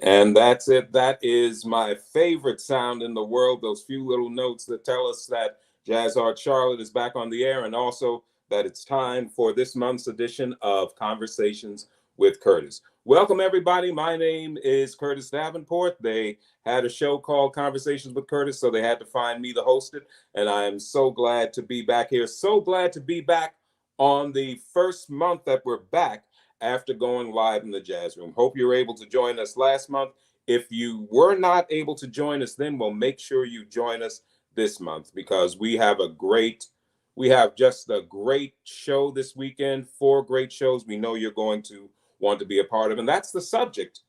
And that's it. That is my favorite sound in the world. Those few little notes that tell us that JazzArts Charlotte is back on the air, and also that it's time for this month's edition of Conversations with Curtis. Welcome, everybody. My name is Curtis Davenport. They had a show called Conversations with Curtis, so they had to find me to host it. And I am so glad to be back here. So glad to be back on the first month that we're back after going live in the Jazz Room. Hope you were able to join us last month. If you were not able to join us then, well, make sure you join us this month, because we have just a great show this weekend, 4 great shows we know you're going to want to be a part of. And that's the subject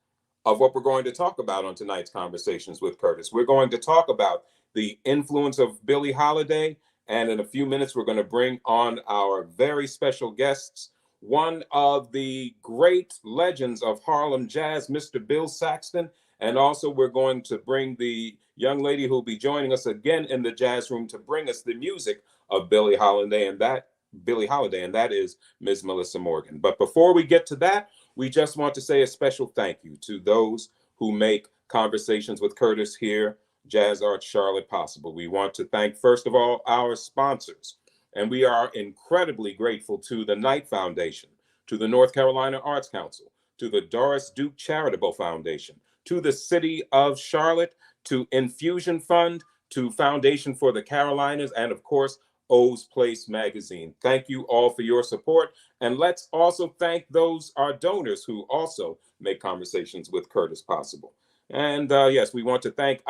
of what we're going to talk about on tonight's Conversations with Curtis. We're going to talk about the influence of Billie Holiday, and in a few minutes, we're going to bring on our very special guests, one of the great legends of Harlem jazz, Mr. Bill Saxton. And also we're going to bring the young lady who'll be joining us again in the Jazz Room to bring us the music of Billie Holiday, and that is Ms. Melissa Morgan. But before we get to that, we just want to say a special thank you to those who make Conversations with Curtis here, JazzArts Charlotte, possible. We want to thank, first of all, our sponsors. And we are incredibly grateful to the Knight Foundation, to the North Carolina Arts Council, to the Doris Duke Charitable Foundation, to the City of Charlotte, to Infusion Fund, to Foundation for the Carolinas, and of course, O's Place Magazine. Thank you all for your support. And let's also thank our donors who also make Conversations with Curtis possible. And yes, we want to thank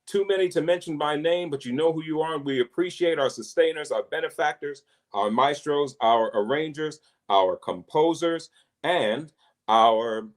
too many to mention by name, but you know who you are. We appreciate our sustainers, our benefactors, our maestros, our arrangers, our composers, and our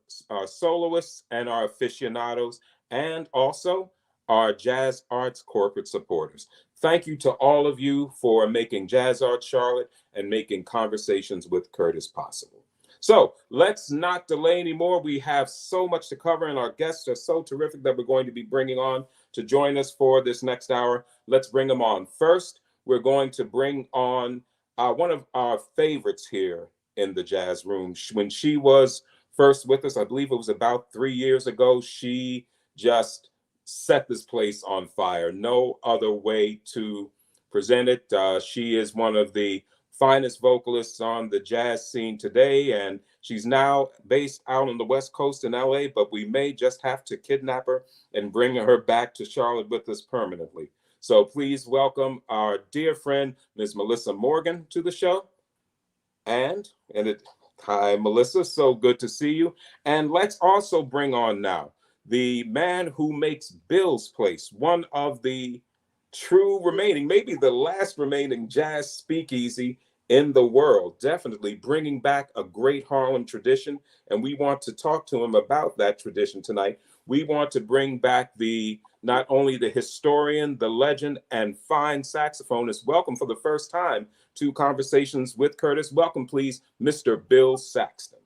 soloists and our aficionados, and also our Jazz Arts corporate supporters. Thank you to all of you for making JazzArts Charlotte and making Conversations with Curtis possible. So let's not delay anymore. We have so much to cover, and our guests are so terrific that we're going to be bringing on to join us for this next hour. Let's bring them on. First, we're going to bring on one of our favorites here in the Jazz Room. When she was first with us, I believe it was about 3 years ago, she just set this place on fire. No other way to present it. She is one of the finest vocalists on the jazz scene today, and she's now based out on the West Coast in LA, but we may just have to kidnap her and bring her back to Charlotte with us permanently. So please welcome our dear friend, Ms. Melissa Morgan, to the show. Hi, Melissa, so good to see you. And let's also bring on now the man who makes Bill's Place, one of the true remaining, maybe the last remaining jazz speakeasy in the world, definitely bringing back a great Harlem tradition. And we want to talk to him about that tradition tonight. We want to bring back not only the historian, the legend, and fine saxophonist. Welcome for the first time to Conversations with Curtis. Welcome, please, Mr. Bill Saxton.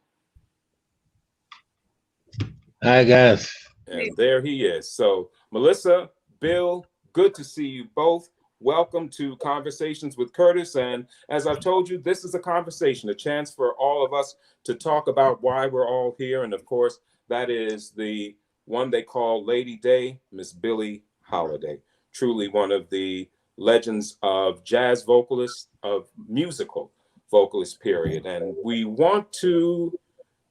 Hi, guys. And there he is. So, Melissa, Bill, good to see you both. Welcome to Conversations with Curtis. And as I've told you, this is a conversation, a chance for all of us to talk about why we're all here. And of course, that is the one they call Lady Day, Miss Billie Holiday. Truly one of the legends of jazz vocalists, of musical vocalists, period. And we want to,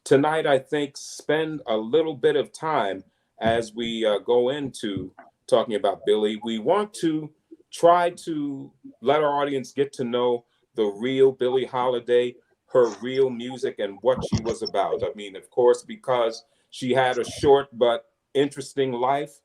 tonight, I think, spend a little bit of time as we go into talking about Billie. We want to try to let our audience get to know the real Billie Holiday, her real music, and what she was about. I mean, of course, because she had a short but interesting life,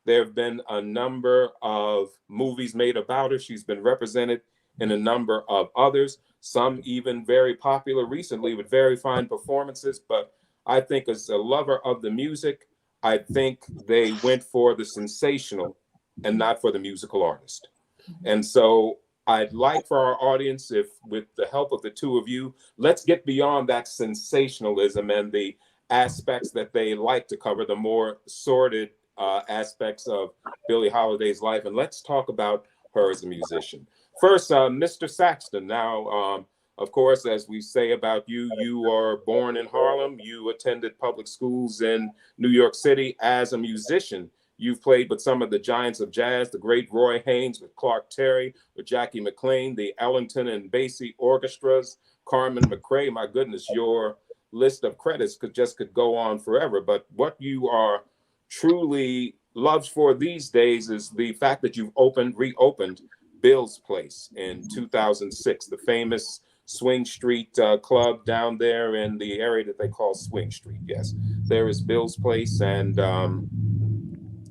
there have been a number of movies made about her. She's been represented in a number of others, some even very popular recently with very fine performances. But I think as a lover of the music, I think they went for the sensational and not for the musical artist. And so I'd like for our audience, if with the help of the two of you, let's get beyond that sensationalism and the aspects that they like to cover, the more sordid aspects of Billie Holiday's life, and let's talk about her as a musician. First, Mr. Saxton. Now, Of course, as we say about you, you are born in Harlem. You attended public schools in New York City. As a musician, you've played with some of the giants of jazz, the great Roy Haynes, with Clark Terry, with Jackie McLean, the Ellington and Basie orchestras, Carmen McRae. My goodness, your list of credits could go on forever. But what you are truly loved for these days is the fact that you've reopened Bill's Place in 2006, the famous Swing Street club down there in the area that they call Swing Street. Yes, there is Bill's Place, and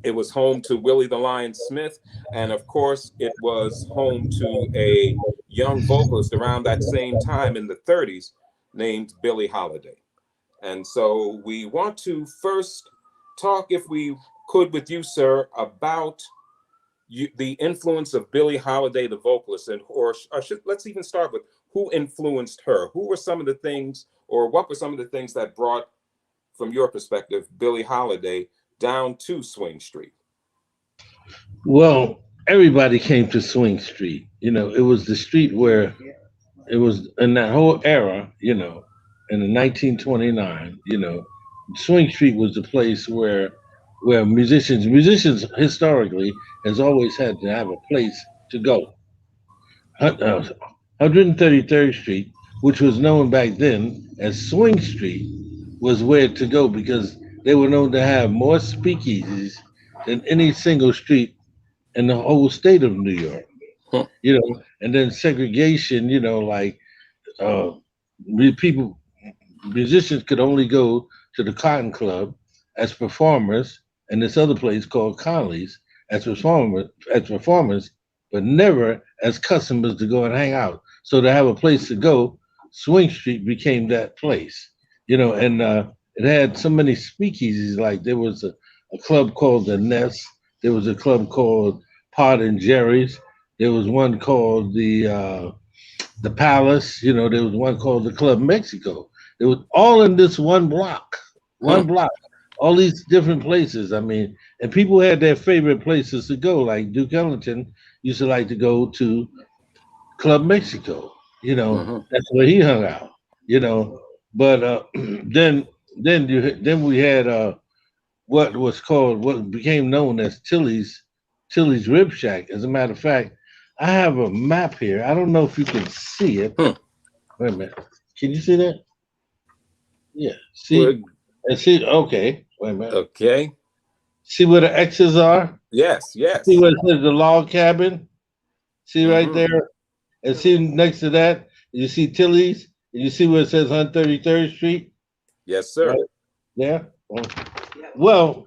it was home to Willie the Lion Smith, and of course, it was home to a young vocalist around that same time in the 30s named Billie Holiday. And so we want to first talk, if we could, with you, sir, about the influence of Billie Holiday, the vocalist, and let's even start with who influenced her. Who were some of the things, or what were some of the things that brought, from your perspective, Billie Holiday down to Swing Street? Well, everybody came to Swing Street. It was the street where it was in that whole era, in the 1929, Swing Street was the place where musicians historically has always had to have a place to go. 133rd Street, which was known back then as Swing Street, was where to go because they were known to have more speakeasies than any single street in the whole state of New York. Huh. And then segregation, musicians could only go to the Cotton Club as performers, and this other place called Conley's as performers, but never as customers to go and hang out. So to have a place to go, Swing Street became that place, and it had so many speakeasies. Like there was a club called the Nest, there was a club called Pod and Jerry's, there was one called the Palace, there was one called the Club Mexico. It was all in this one block, all these different places. I mean, and people had their favorite places to go. Like Duke Ellington used to like to go to Club Mexico. That's where he hung out. But then we had what became known as Tilly's Rib Shack. As a matter of fact, I have a map here. I don't know if you can see it. Wait a minute. Can you see that? Yeah. See. And see. Okay. Wait a minute. Okay. See where the X's are? Yes. See where it says the log cabin? See right there? And see next to that, you see Tilly's, and you see where it says 133rd Street? Yes, sir. Right? Yeah. Well,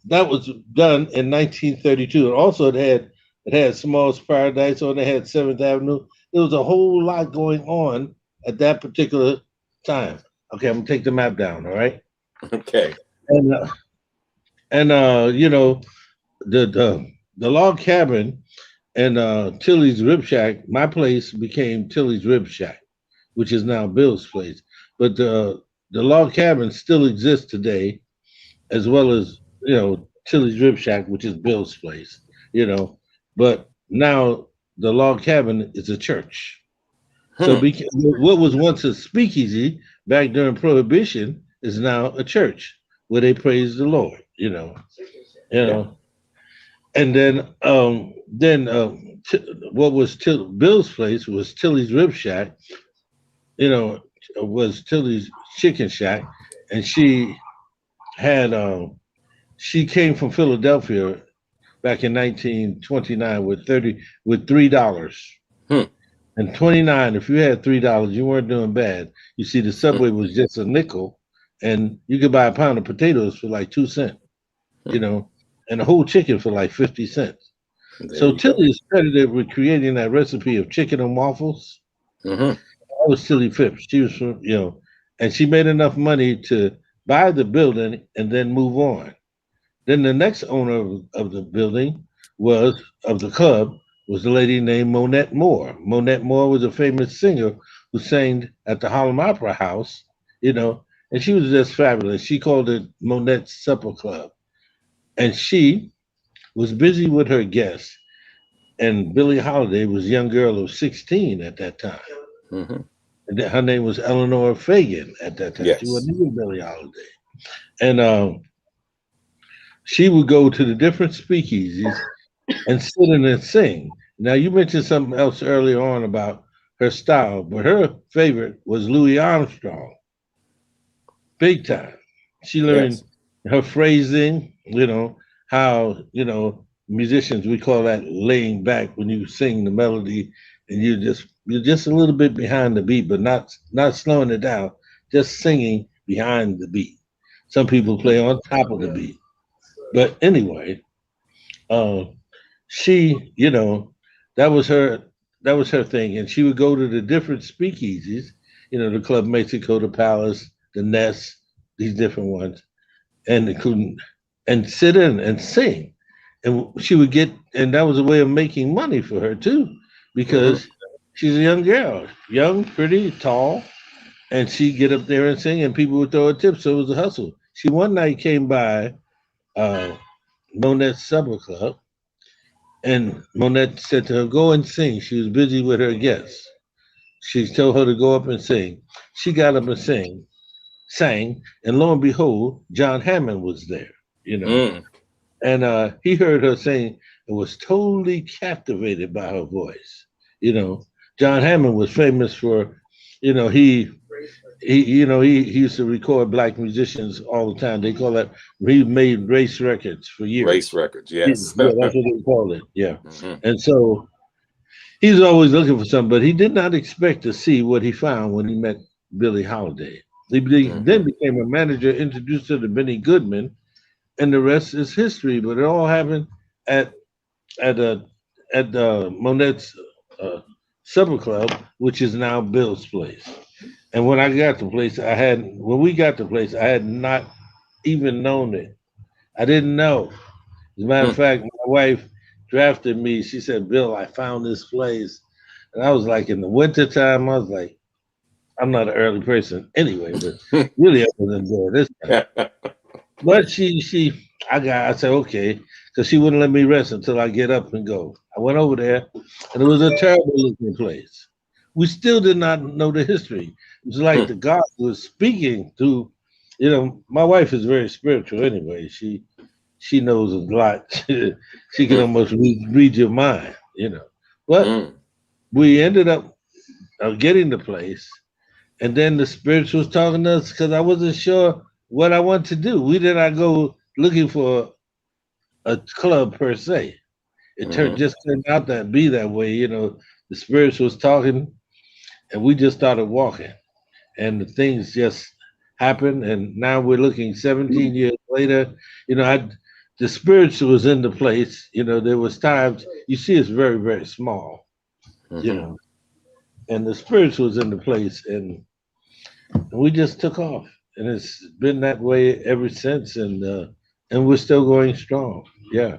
that was done in 1932. And also it had Small's Paradise on, it had 7th Avenue. There was a whole lot going on at that particular time. Okay, I'm gonna take the map down, all right? Okay. And the log cabin and Tilly's Rib Shack, my place became Tilly's Rib Shack, which is now Bill's Place. But the log cabin still exists today, as well as Tilly's Rib Shack, which is Bill's Place. But now the log cabin is a church. So what was once a speakeasy back during Prohibition is now a church where they praise the Lord. And then what was Bill's Place was Tilly's Rib Shack. Was Tilly's Chicken Shack, and she came from Philadelphia back in 1929 with $3. And 29, if you had $3, you weren't doing bad. You see, the Subway was just a nickel, and you could buy a pound of potatoes for like 2 cents, and a whole chicken for like 50 cents. So Tilly is credited with creating that recipe of chicken and waffles. That was Tilly Phipps. She was from, and she made enough money to buy the building and then move on. Then the next owner of the building of the club was a lady named Monette Moore. Monette Moore was a famous singer who sang at the Harlem Opera House, and she was just fabulous. She called it Monette's Supper Club. And she was busy with her guests. And Billie Holiday was a young girl of 16 at that time. Hmm. And her name was Eleanor Fagan at that time. She Yes. wasn't even Billie Holiday. And she would go to the different speakeasies and sit in and sing. Now, you mentioned something else earlier on about her style, but her favorite was Louis Armstrong, big time. She learned Yes. her phrasing, how, musicians, we call that laying back when you sing the melody and you're just a little bit behind the beat, but not slowing it down, just singing behind the beat. Some people play on top of the beat. But anyway, uh, she, that was her that was her thing. And she would go to the different speakeasies, the Club Mexico, the Palace, the Nest, these different ones, and they couldn't and sit in and sing. And she would get and that was a way of making money for her too, Hmm. because she's a young girl, young, pretty, tall, and she'd get up there and sing and people would throw her tips. So it was a hustle. She one night came by uh Monet's Supper Club. And Monette said to her, "Go and sing." She was busy with her guests. She told her to go up and sing. She got up and sang, and lo and behold, John Hammond was there, you know. Mm. And he heard her sing and was totally captivated by her voice. You know, John Hammond was famous for, you know, he used to record black musicians all the time. They call that he made race records for Race years. records. Yeah, Yes. that's what they call it. Yeah. Hmm. And so he's always looking for something, but he did not expect to see what he found when he met Billie Holiday. Then Hmm. became a manager, introduced her to Benny Goodman, and the rest is history. But it all happened at at uh, at Monette's uh, Supper Club, which is now Bill's place. And when we got the place, I had not even known it. I didn't know. As a matter of Mm. fact, my wife drafted me. She said, "Bill, I found this place." And I was like, in the wintertime, I was like, I'm not an early person anyway, but really I wasn't there this time. But I said, okay, because she wouldn't let me rest until I get up and go. I went over there and it was a terrible looking place. We still did not know the history. It was like Mm. the God was speaking to, my wife is very spiritual anyway. She knows a lot. She can Mm. almost read your mind. But Mm. we ended up getting the place, and then the spirits was talking to us because I wasn't sure what I want to do. We did not go looking for a club per se. It Hmm. turned out that be that way. The spirits was talking, and we just started walking, and the things just happened. And now we're looking 17 years later. The spirits was in the place. There was times you see it's very very small. You Hmm. know, and the spirits was in the place, and we just took off, and it's been that way ever since, and we're still going strong. Yeah,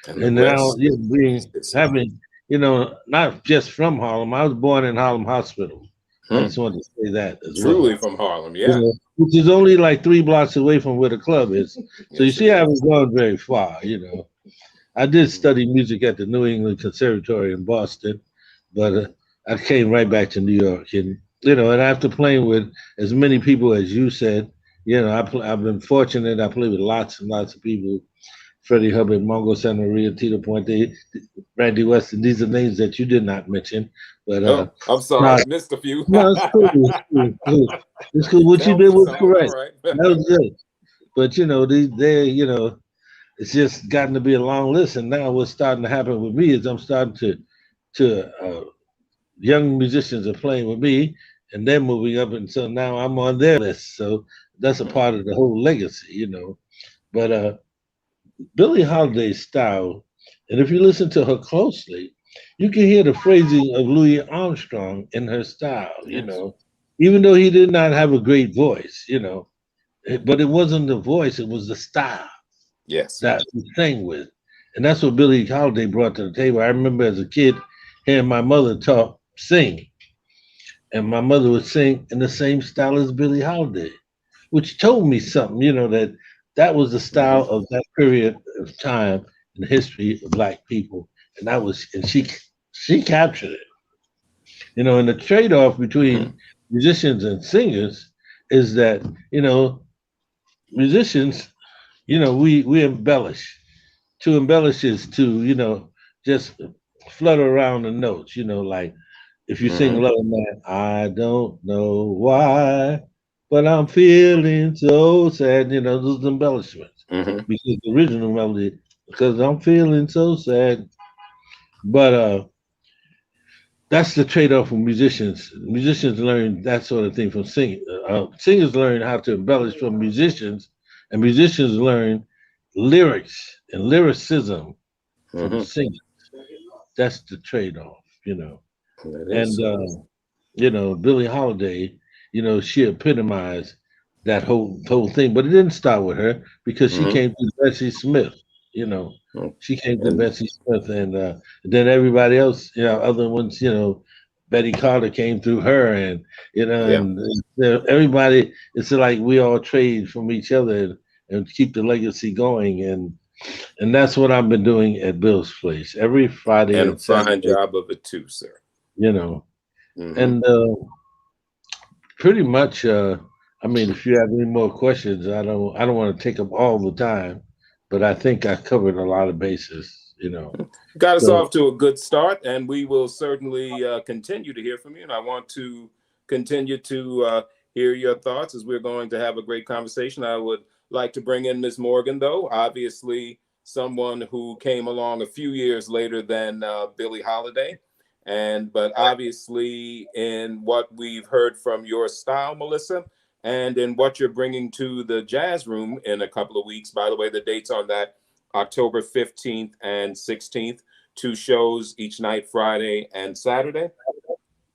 And the and now rest being is history. having not just from Harlem. I was born in Harlem Hospital. I Hmm. just wanted to say that as well. Truly from Harlem. Yeah. Which is only like 3 blocks away from where the club is. So you Yes, see, it I is. haven't gone very far. I did Mhm. study music at the New England Conservatory in Boston, but I came right back to New York, and after playing with as many people as you said, I've been fortunate. I played with lots and lots of people: Freddie Hubbard, Mongo Santeria, Tito Puente, Randy Weston. These are names that you did not mention, but Oh, I'm sorry. no, Missed a few. no, it's cool. It's cool. It's cool. It's cool. What you Tell did me was some. All correct. right. That was good. But it's just gotten to be a long list, and now what's starting to happen with me is I'm starting to young musicians are playing with me, and they're moving up, and so now I'm on their list. So that's a part Mhm. of the whole legacy. But Billie Holiday's style, and if you listen to her closely, you can hear the phrasing of Louis Armstrong in her style. Yes. Even though he did not have a great voice. But it wasn't the voice; it was the style Yes. that we sang with. And that's what Billie Holiday brought to the table. I remember as a kid hearing my mother talk, sing, and my mother would sing in the same style as Billie Holiday, which told me something, that was the style Hmm. of that period of time in the history of black people. And she captured it. You know, and the trade-off Mm-hmm. between musicians and singers is that, you know, musicians, you know, we embellish. To embellish is to, you know, just flutter around the notes, you know, like if you sing Mm-hmm. Love Man, I don't know why, but I'm feeling so sad, you know, those embellishments. Mm-hmm. Because the original melody, because I'm feeling so sad. But that's the trade-off for musicians. Musicians learn that sort of thing from singing. Singers learn how to embellish from musicians, and musicians learn lyrics and lyricism from Mm-hmm. singing. That's the trade-off, you know. That And is. you know, Billie Holiday, you know, she epitomized that whole thing. But it didn't start with her because she Mm-hmm. came to Bessie Smith. You know, she came to And Bessie Smith, and then everybody else, you know, other ones, you know, Betty Carter came through her, and you know, yeah. and everybody. It's like we all trade from each other and keep the legacy going, and that's what I've been doing at Bill's Place every Friday And a and fine Saturday. job of it too, sir. You know, Mm-hmm. and pretty much. I mean, if you have any more questions, I don't want to take up all the time, but I think I covered a lot of bases. You know, Got us so off to a good start, and we will certainly continue to hear from you. And I want to continue to hear your thoughts as we're going to have a great conversation. I would like to bring in Ms. Morgan, though, obviously someone who came along a few years later than Billie Holiday. And but obviously, in what we've heard from your style, Melissa, and in what you're bringing to the jazz room in a couple of weeks. By the way, the dates on that October 15th and 16th, two shows each night, Friday and Saturday.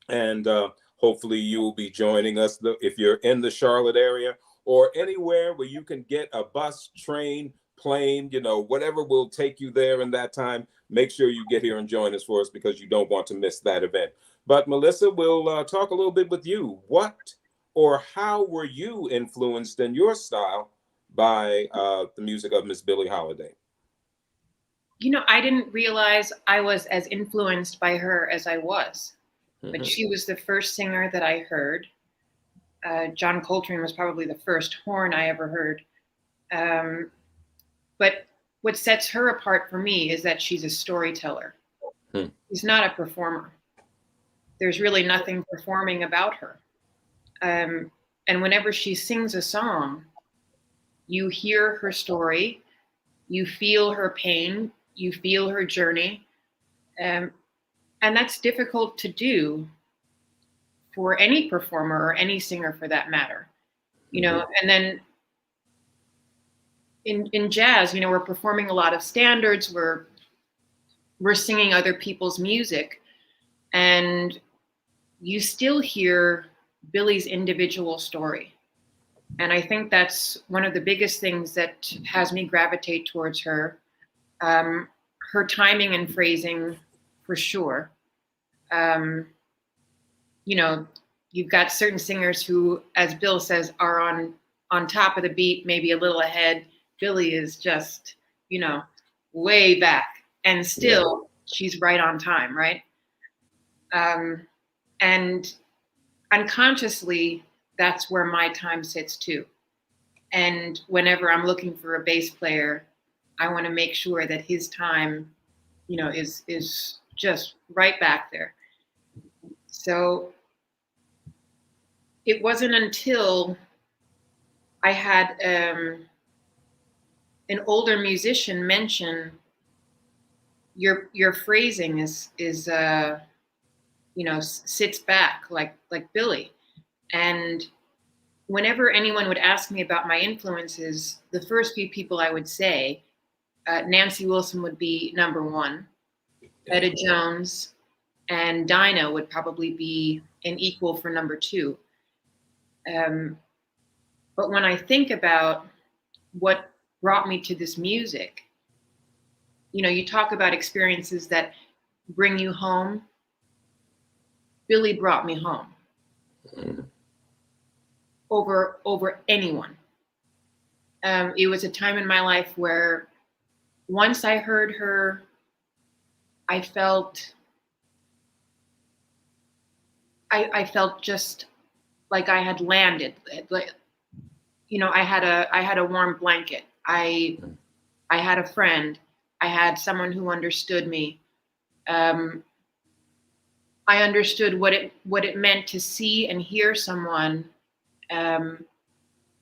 And hopefully you will be joining us if you're in the Charlotte area or anywhere where you can get a bus, train, plane, you know, whatever will take you there in that time. Make sure you get here and join us for us because you don't want to miss that event. But Melissa, we'll talk a little bit with you. What or how were you influenced in your style by the music of Miss Billie Holiday? You know, I didn't realize I was as influenced by her as I was, but Mm-hmm. she was the first singer that I heard. John Coltrane was probably the first horn I ever heard. But what sets her apart for me is that she's a storyteller. Hmm. She's not a performer. There's really nothing performing about her. And whenever she sings a song, you hear her story, you feel her pain, you feel her journey. And that's difficult to do for any performer or any singer for that matter. You know, and then in jazz, you know, we're performing a lot of standards, we're singing other people's music, and you still hear Billie's individual story. And I think that's one of the biggest things that has me gravitate towards her. Her timing and phrasing, for sure. You know, you've got certain singers who, as Bill says, are on top of the beat, maybe a little ahead. Billie is just, you know, way back, and still she's right on time, right? And unconsciously, that's where my time sits too. And whenever I'm looking for a bass player, I want to make sure that his time, you know, is just right back there. So it wasn't until I had an older musician mention your phrasing is you know, sits back like Billie. And whenever anyone would ask me about my influences, the first few people I would say, Nancy Wilson would be number one, Etta Jones, and Dinah would probably be an equal for number two. But when I think about what brought me to this music, you know, you talk about experiences that bring you home. Billie brought me home over anyone. It was a time in my life where once I heard her, I felt I felt just like I had landed. Like, you know, I had a warm blanket. I had a friend. I had someone who understood me. I understood what it meant to see and hear someone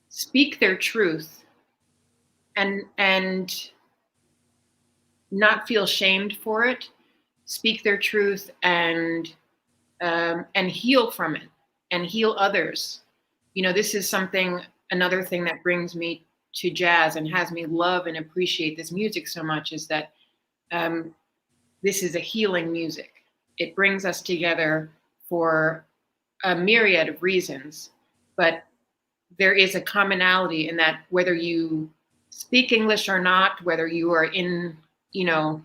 speak their truth and not feel shamed for it, speak their truth and heal from it and heal others. You know, this is another thing that brings me to jazz and has me love and appreciate this music so much is that this is a healing music. It brings us together for a myriad of reasons, but there is a commonality in that whether you speak English or not, whether you are in, you know,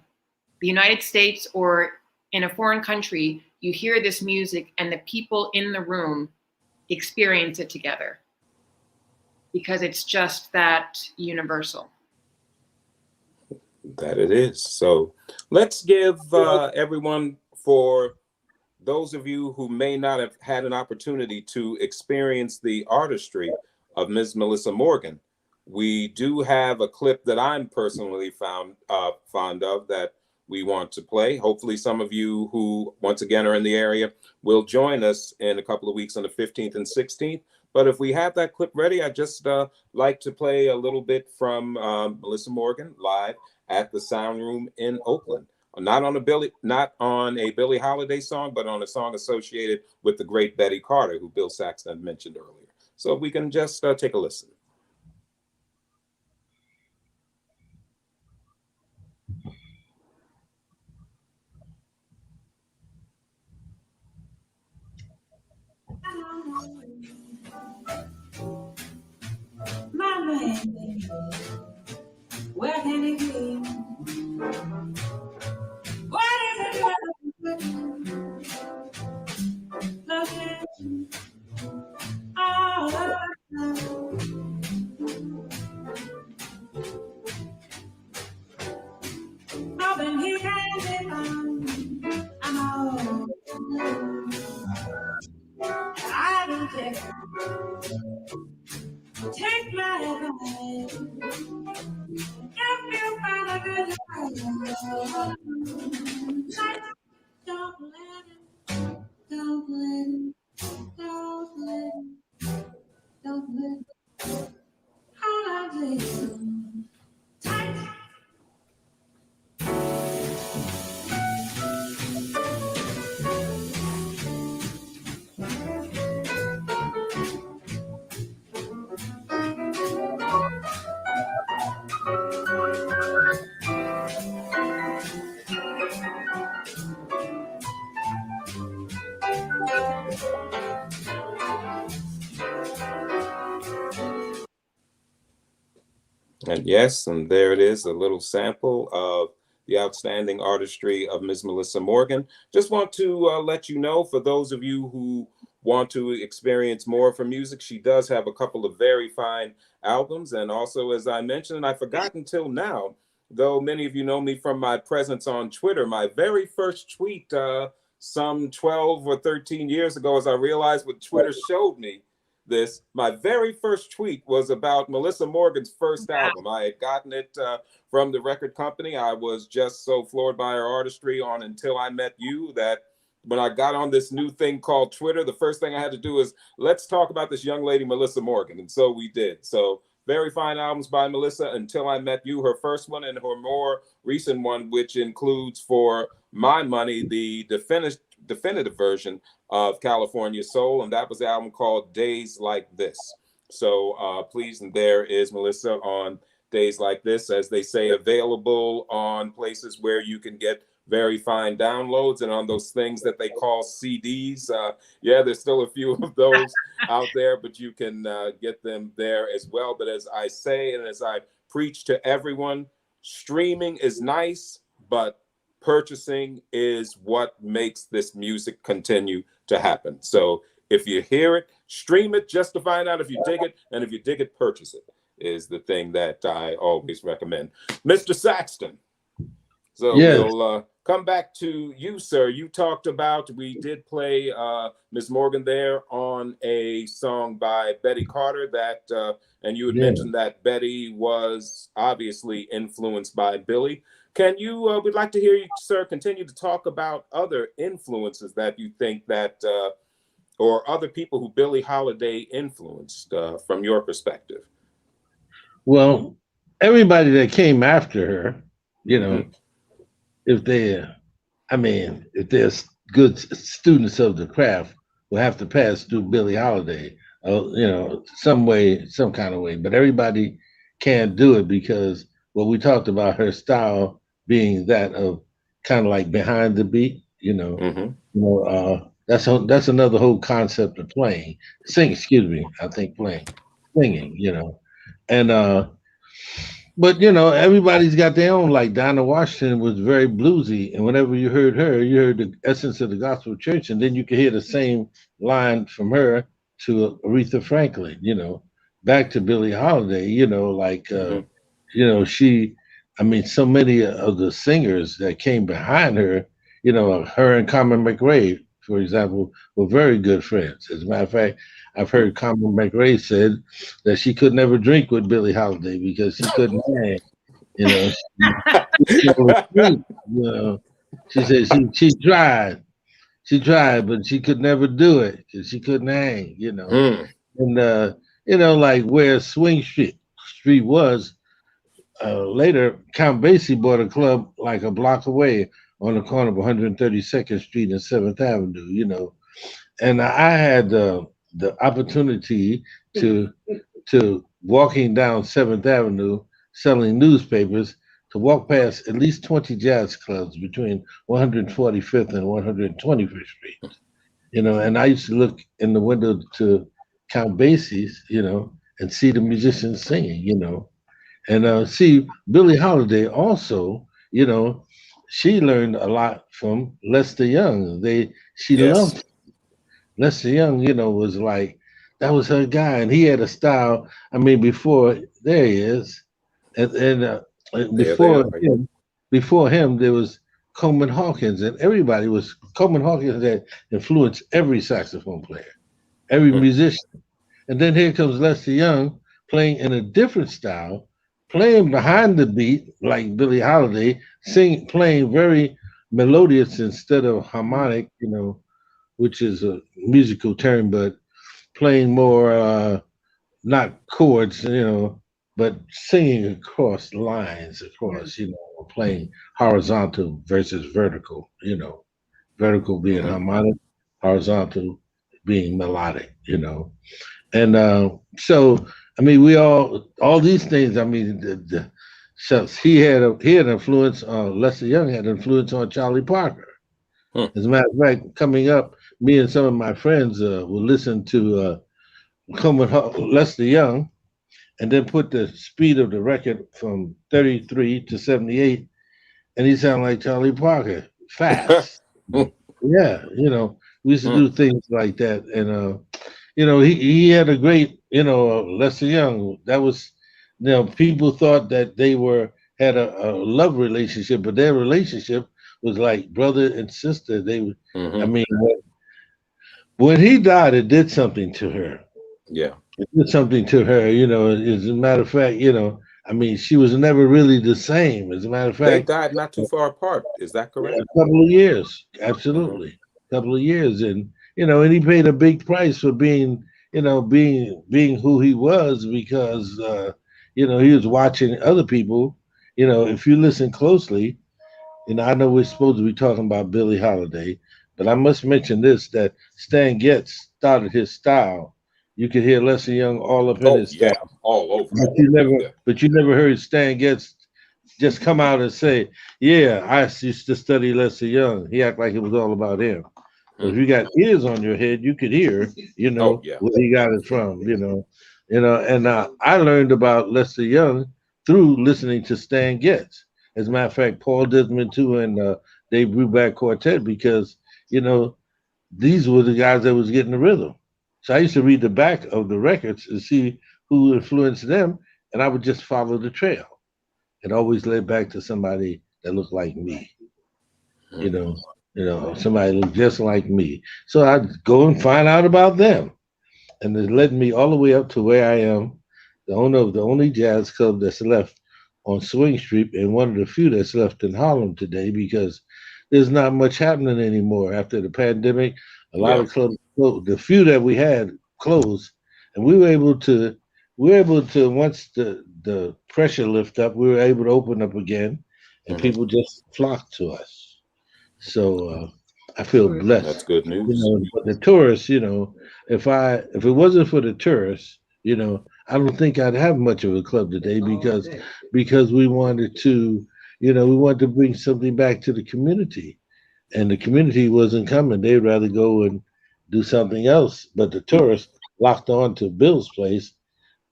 the United States or in a foreign country, you hear this music and the people in the room experience it together because it's just that universal. That it is. So let's give everyone, for those of you who may not have had an opportunity to experience the artistry of Ms. Melissa Morgan, we do have a clip that I'm personally fond of that we want to play. Hopefully some of you who, once again, are in the area will join us in a couple of weeks on the 15th and 16th. But if we have that clip ready, I'd just like to play a little bit from Melissa Morgan live at the Sound Room in Oakland. Not on a Billie Holiday song, but on a song associated with the great Betty Carter, who Bill Saxton mentioned earlier. So if we can just take a listen. My man, where can he be? What is it looking all around? Hoping he can be found. I'm all I don't care. Take my advice. If you find a good life, don't let it, don't let it, don't let it, don't let it. Hold on to you tight. And yes, and there it is, a little sample of the outstanding artistry of Ms. Melissa Morgan. Just want to let you know, for those of you who want to experience more of her music, she does have a couple of very fine albums. And also, as I mentioned, and I forgot until now, though many of you know me from my presence on Twitter, my very first tweet some 12 or 13 years ago, as I realized what Twitter showed me, my very first tweet was about Melissa Morgan's first album. I had gotten it from the record company. I was just so floored by her artistry on Until I Met You that when I got on this new thing called Twitter, the first thing I had to do is, let's talk about this young lady, Melissa Morgan. And so we did. So very fine albums by Melissa, Until I Met You, her first one, and her more recent one, which includes, for my money, the definitive version of California Soul, and that was the album called Days Like This. So please, and there is Melissa on Days Like This, as they say, available on places where you can get very fine downloads and on those things that they call CDs. Yeah, there's still a few of those out there, but you can get them there as well. But as I say, and as I preach to everyone, streaming is nice, but purchasing is what makes this music continue to happen. So if you hear it, stream it just to find out if you dig it, and if you dig it, purchase it, is the thing that I always recommend. Mr. Saxton. So yes. we'll come back to you, sir. You talked about, we did play Miss Morgan there on a song by Betty Carter that, and you had mentioned that Betty was obviously influenced by Billie. Can you, we'd like to hear you, sir, continue to talk about other influences that you think that, or other people who Billie Holiday influenced from your perspective. Well, everybody that came after her, you know, if they're, I mean, if they're good students of the craft, will have to pass through Billie Holiday, you know, some way, some kind of way. But everybody can't do it because what we talked about, her style being that of kind of like behind the beat, you know, that's another whole concept of playing, excuse me, I think singing, you know, and but you know, everybody's got their own. Like Dinah Washington was very bluesy, and whenever you heard her, you heard the essence of the gospel church, and then you could hear the same line from her to Aretha Franklin. You know, back to Billie Holiday. You know, like you know, I mean, so many of the singers that came behind her, you know, her and Carmen McRae, for example, were very good friends. As a matter of fact, I've heard Carmen McRae said that she could never drink with Billie Holiday because she couldn't hang. You know, you know, she said she tried, but she could never do it because she couldn't hang. You know, and you know, like where Swing Street was. Later, Count Basie bought a club like a block away on the corner of 132nd Street and 7th Avenue. You know, and I had the opportunity to walking down 7th Avenue selling newspapers to walk past at least 20 jazz clubs between 145th and 121st Street. You know, and I used to look in the window to Count Basie's, you know, and see the musicians singing, you know. And see Billie Holiday also, you know, she learned a lot from Lester Young. She loved Lester Young, you know, was like, that was her guy. And he had a style. I mean, before, there he is. And before him, there was Coleman Hawkins. And Coleman Hawkins had influenced every saxophone player, every musician. And then here comes Lester Young playing in a different style, playing behind the beat like Billie Holiday, playing very melodious instead of harmonic, you know, which is a musical term, but playing more not chords, you know, but singing across lines, you know, playing horizontal versus vertical, you know, vertical being harmonic, horizontal being melodic, you know. And so, I mean, all these things, I mean, so he had an influence on, Lester Young had influence on Charlie Parker. As a matter of fact, coming up, me and some of my friends would listen to Lester Young and then put the speed of the record from 33 to 78, and he sounded like Charlie Parker, fast. Yeah, you know, we used to do things like that. And, you know, he had a great, you know, Lester Young. That was, you know, people thought that they had a love relationship, but their relationship was like brother and sister. I mean, when he died, it did something to her. Yeah. It did something to her, you know. As a matter of fact, you know, I mean, she was never really the same. As a matter of fact, they died not too far apart. Is that correct? A couple of years, absolutely, a couple of years, and you know, and he paid a big price for being, you know, being who he was because, you know, he was watching other people. You know, if you listen closely, you know, I know we're supposed to be talking about Billie Holiday, but I must mention this: that Stan Getz started his style. You could hear Lester Young all up in his style, all over. But you never heard Stan Getz just come out and say, "Yeah, I used to study Lester Young." He acted like it was all about him. But if you got ears on your head, you could hear, you know, where he got it from, you know. And I learned about Lester Young through listening to Stan Getz. As a matter of fact, Paul Desmond too, and Dave Brubeck Quartet, because, you know, these were the guys that was getting the rhythm. So I used to read the back of the records and see who influenced them, and I would just follow the trail. It always led back to somebody that looked like me. you know, somebody look just like me. So I'd go and find out about them. And it led me all the way up to where I am, the owner of the only jazz club that's left on Swing Street and one of the few that's left in Harlem today because there's not much happening anymore after the pandemic. A lot of clubs closed. The few that we had closed, and we were able to once the pressure lift up, we were able to open up again, and people just flocked to us. So I feel blessed. That's good news. But the tourists, if it wasn't for the tourists, I don't think I'd have much of a club today because we wanted to, bring something back to the community, and the community wasn't coming. They'd rather go and do something else. But the tourists locked on to Bill's place,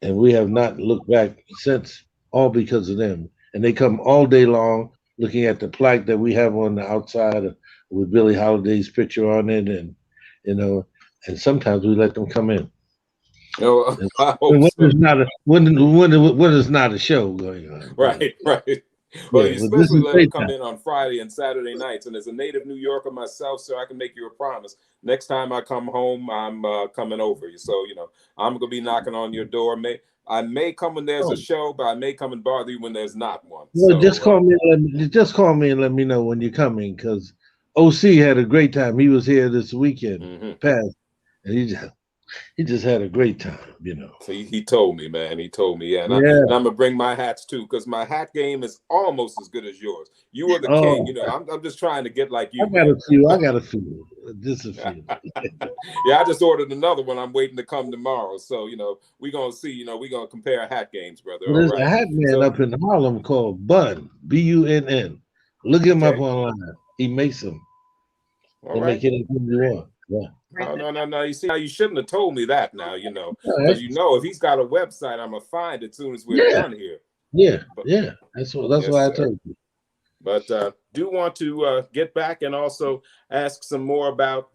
and we have not looked back since, all because of them. And they come all day long looking at the plaque that we have on the outside with Billie Holiday's picture on it, and and sometimes we let them come in. Oh, when is not a show going on? Right. Well, you especially let them come in on Friday and Saturday nights. And as a native New Yorker myself, so I can make you a promise. Next time I come home, I'm coming over you. So, I'm going to be knocking on your door. I may come when there's a show, but I may come and bother you when there's not one. Well, just call me and let me know when you're coming, because OC had a great time. He was here this weekend past, and he just had a great time, So he told me, man. He told me, and I'm gonna bring my hats too, because my hat game is almost as good as yours. You are the king, I'm just trying to get like you. I got a few. Just a few. Yeah, I just ordered another one. I'm waiting to come tomorrow. So we're gonna see. We're gonna compare hat games, brother. Well, there's a hat man up in Harlem called Bun, Bunn. Look him up online. He makes them. They make anything you want. Yeah. No. You see how you shouldn't have told me that now, because if he's got a website, I'm gonna find it as soon as we're done here. Yeah. That's why I told you. But do want to get back and also ask some more about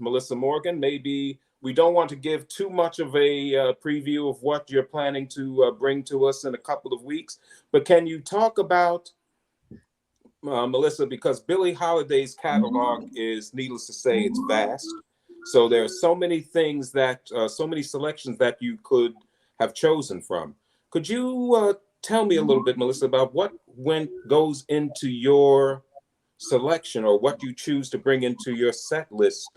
Melissa Morgan. Maybe we don't want to give too much of a preview of what you're planning to bring to us in a couple of weeks, but can you talk about Melissa, because Billie Holiday's catalog is, needless to say, it's vast. So there are so many things so many selections that you could have chosen from. Could you tell me a little bit, Melissa, about what goes into your selection, or what you choose to bring into your set list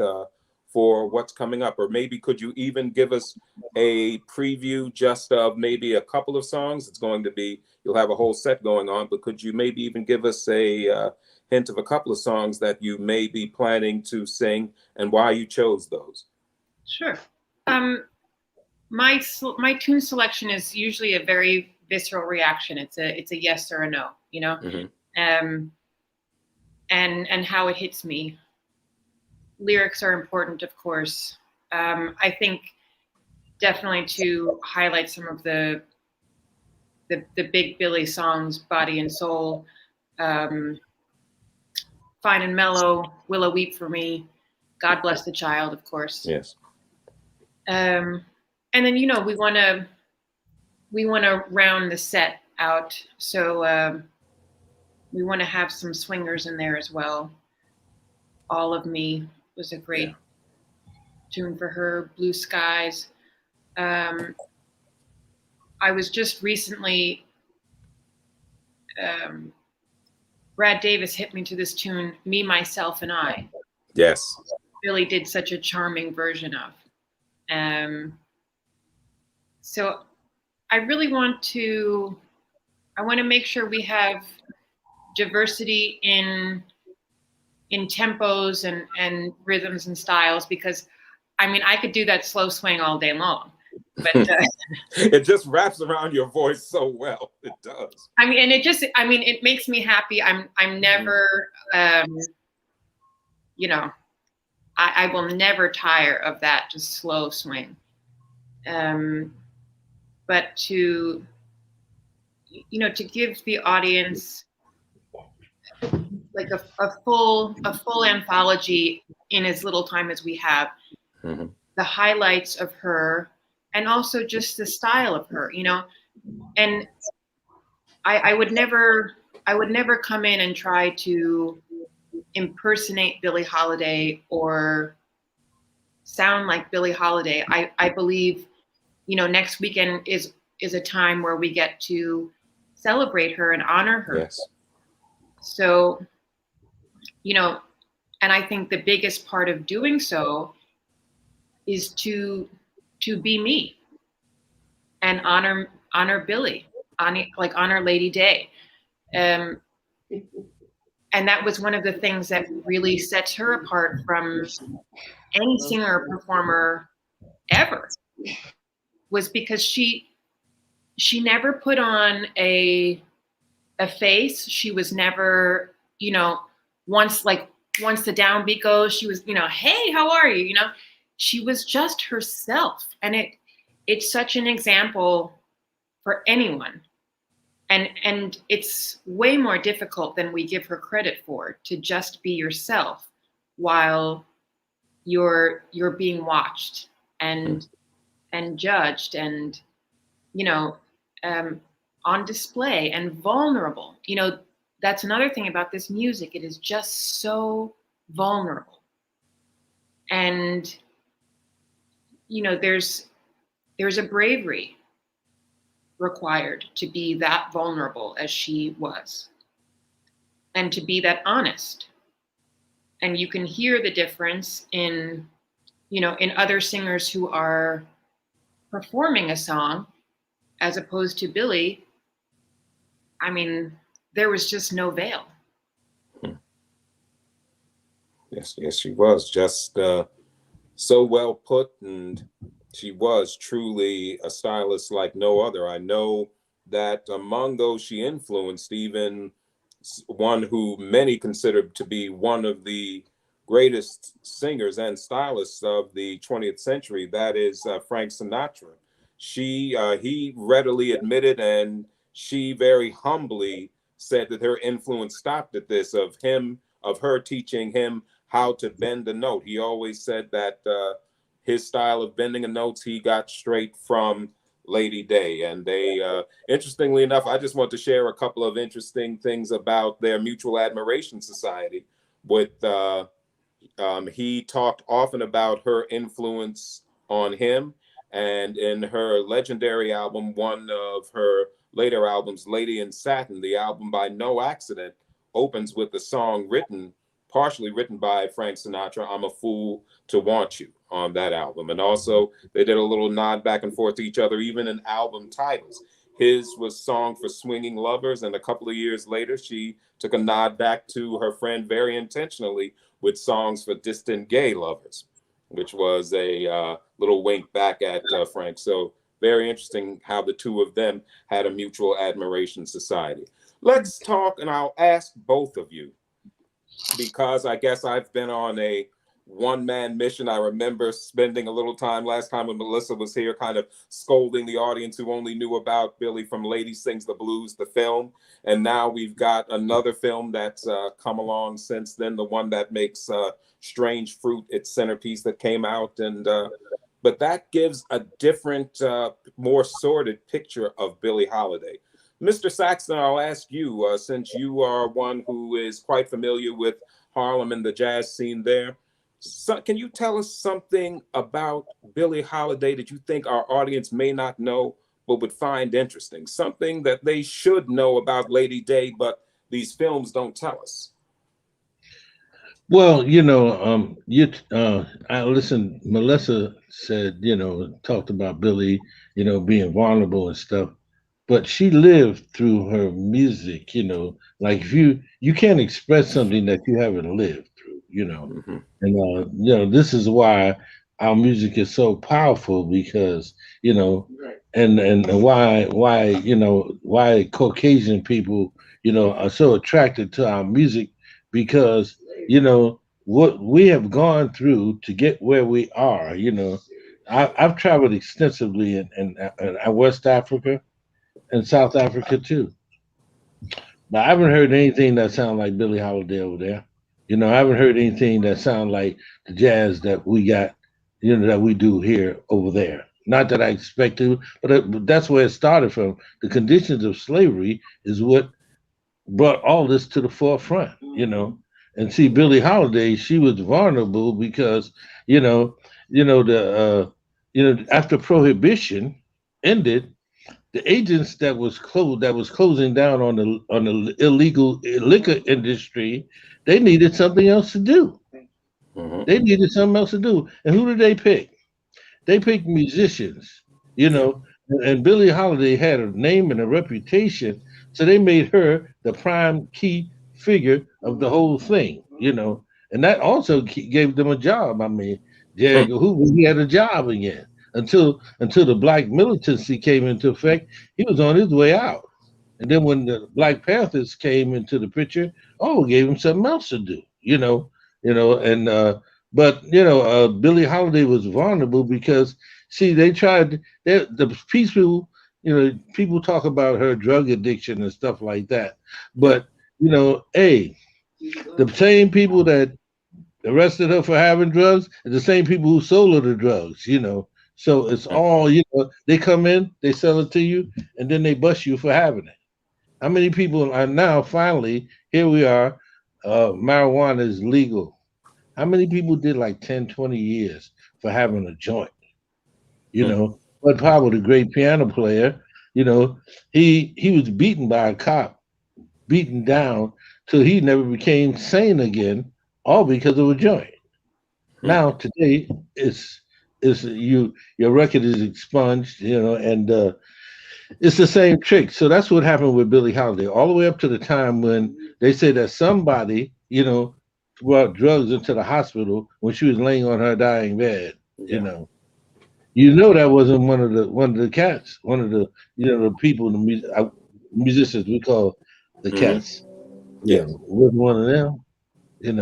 for what's coming up? Or maybe could you even give us a preview just of maybe a couple of songs? It's going to be, you'll have a whole set going on, but could you maybe even give us a hint of a couple of songs that you may be planning to sing and why you chose those? Sure. My tune selection is usually a very visceral reaction. It's a yes or a no, and how it hits me. Lyrics are important, of course. I think definitely to highlight some of the big Billie songs, Body and Soul, Fine and Mellow, Willow Weep for Me, God Bless the Child, of course. Yes. And then we want to round the set out, so we want to have some swingers in there as well. All of Me was a great tune for her. Blue Skies. I was just recently, Brad Davis hit me to this tune, Me, Myself, and I. Yes. Billie did such a charming version of. So I really want to make sure we have diversity in tempos and rhythms and styles, because I could do that slow swing all day long, but it just wraps around your voice so well. It does. It makes me happy. I'm never, I will never tire of that just slow swing. But to give the audience like a full anthology in as little time as we have, the highlights of her, and also just the style of her, and I would never come in and try to impersonate Billie Holiday or sound like Billie Holiday. I believe, you know, next weekend is a time where we get to celebrate her and honor her. Yes. So, you know, and I think the biggest part of doing so is to be me and honor Billie, honor Lady Day. And that was one of the things that really sets her apart from any singer or performer ever, was because she never put on a face. She was never, you know, once the downbeat goes, she was, you know, hey, how are you? You know, she was just herself. And it's such an example for anyone. And it's way more difficult than we give her credit for, to just be yourself while you're being watched and judged and, you know, on display and vulnerable. You know, that's another thing about this music. It is just so vulnerable. And, you know, there's a bravery required to be that vulnerable as she was, and to be that honest. And you can hear the difference in, you know, in other singers who are performing a song as opposed to Billie. I mean, there was just no veil. Yes, she was just so well put, and she was truly a stylist like no other. I know that among those she influenced, even one who many consider to be one of the greatest singers and stylists of the 20th century, that is Frank Sinatra. He readily admitted, and she very humbly said that her influence stopped at this, of her teaching him how to bend a note. He always said that his style of bending of notes he got straight from Lady Day. And they, interestingly enough, I just want to share a couple of interesting things about their mutual admiration society. He talked often about her influence on him, and in her legendary album, one of her later albums, Lady in Satin, the album by no accident opens with the song partially written by Frank Sinatra, I'm a Fool to Want You, on that album. And also they did a little nod back and forth to each other, even in album titles. His was Song for Swinging Lovers, and a couple of years later, she took a nod back to her friend very intentionally with Songs for Distant Gay Lovers, which was a little wink back at Frank. So very interesting how the two of them had a mutual admiration society. Let's talk, and I'll ask both of you, because I guess I've been on a one-man mission. I remember spending a little time last time when Melissa was here kind of scolding the audience who only knew about Billie from Lady Sings the Blues, the film. And now we've got another film that's come along since then, the one that makes Strange Fruit its centerpiece that came out. And but that gives a different, more sordid picture of Billie Holiday. Mr. Saxton, I'll ask you, since you are one who is quite familiar with Harlem and the jazz scene there, so can you tell us something about Billie Holiday that you think our audience may not know but would find interesting? Something that they should know about Lady Day, but these films don't tell us. Well, you know, I listened, Melissa said, you know, talked about Billie, you know, being vulnerable and stuff. But she lived through her music, you know, like if you can't express something that you haven't lived through, you know. Mm-hmm. And you know, this is why our music is so powerful, because, you know, and why you know, why Caucasian people, you know, are so attracted to our music, because, you know, what we have gone through to get where we are. You know, I've traveled extensively in West Africa and South Africa too. But I haven't heard anything that sounds like Billie Holiday over there. You know, I haven't heard anything that sounds like the jazz that we got, you know, that we do here over there. Not that I expect to, but that's where it started from. The conditions of slavery is what brought all this to the forefront, you know. And see, Billie Holiday, she was vulnerable because you know, after prohibition ended, the agents that was closing down on the illegal liquor industry, they needed something else to do. Mhm. They needed something else to do. And who did they pick? They picked musicians, you Yeah. know, and Billie Holiday had a name and a reputation, so they made her the prime key figure of the whole thing, and that also gave them a job. I mean, Hmm. Jerry Hoover, he had a job again until the black militancy came into effect. He was on his way out, and then when the Black Panthers came into the picture, oh, gave him something else to do, and but Billie Holiday was vulnerable because see they tried the people people talk about her drug addiction and stuff like that, Yeah. but hey, the same people that arrested her for having drugs are the same people who sold her the drugs. So it's Hmm. all they come in, they sell it to you, and then they bust you for having it. How many people are now finally here we are, marijuana is legal. How many people did like 10, 20 years for having a joint? Hmm. Bud Powell, the great piano player, you know, he was beaten by a cop, beaten down till he never became sane again, all because of a joint. Hmm. Now today it's your record is expunged, and it's the same trick. So that's what happened with Billie Holiday, all the way up to the time when they say that somebody, brought drugs into the hospital when she was laying on her dying bed. You Yeah. know, that wasn't one of the cats, one of the the people, musicians we call the Hmm. cats. Yeah. Wasn't one of them. You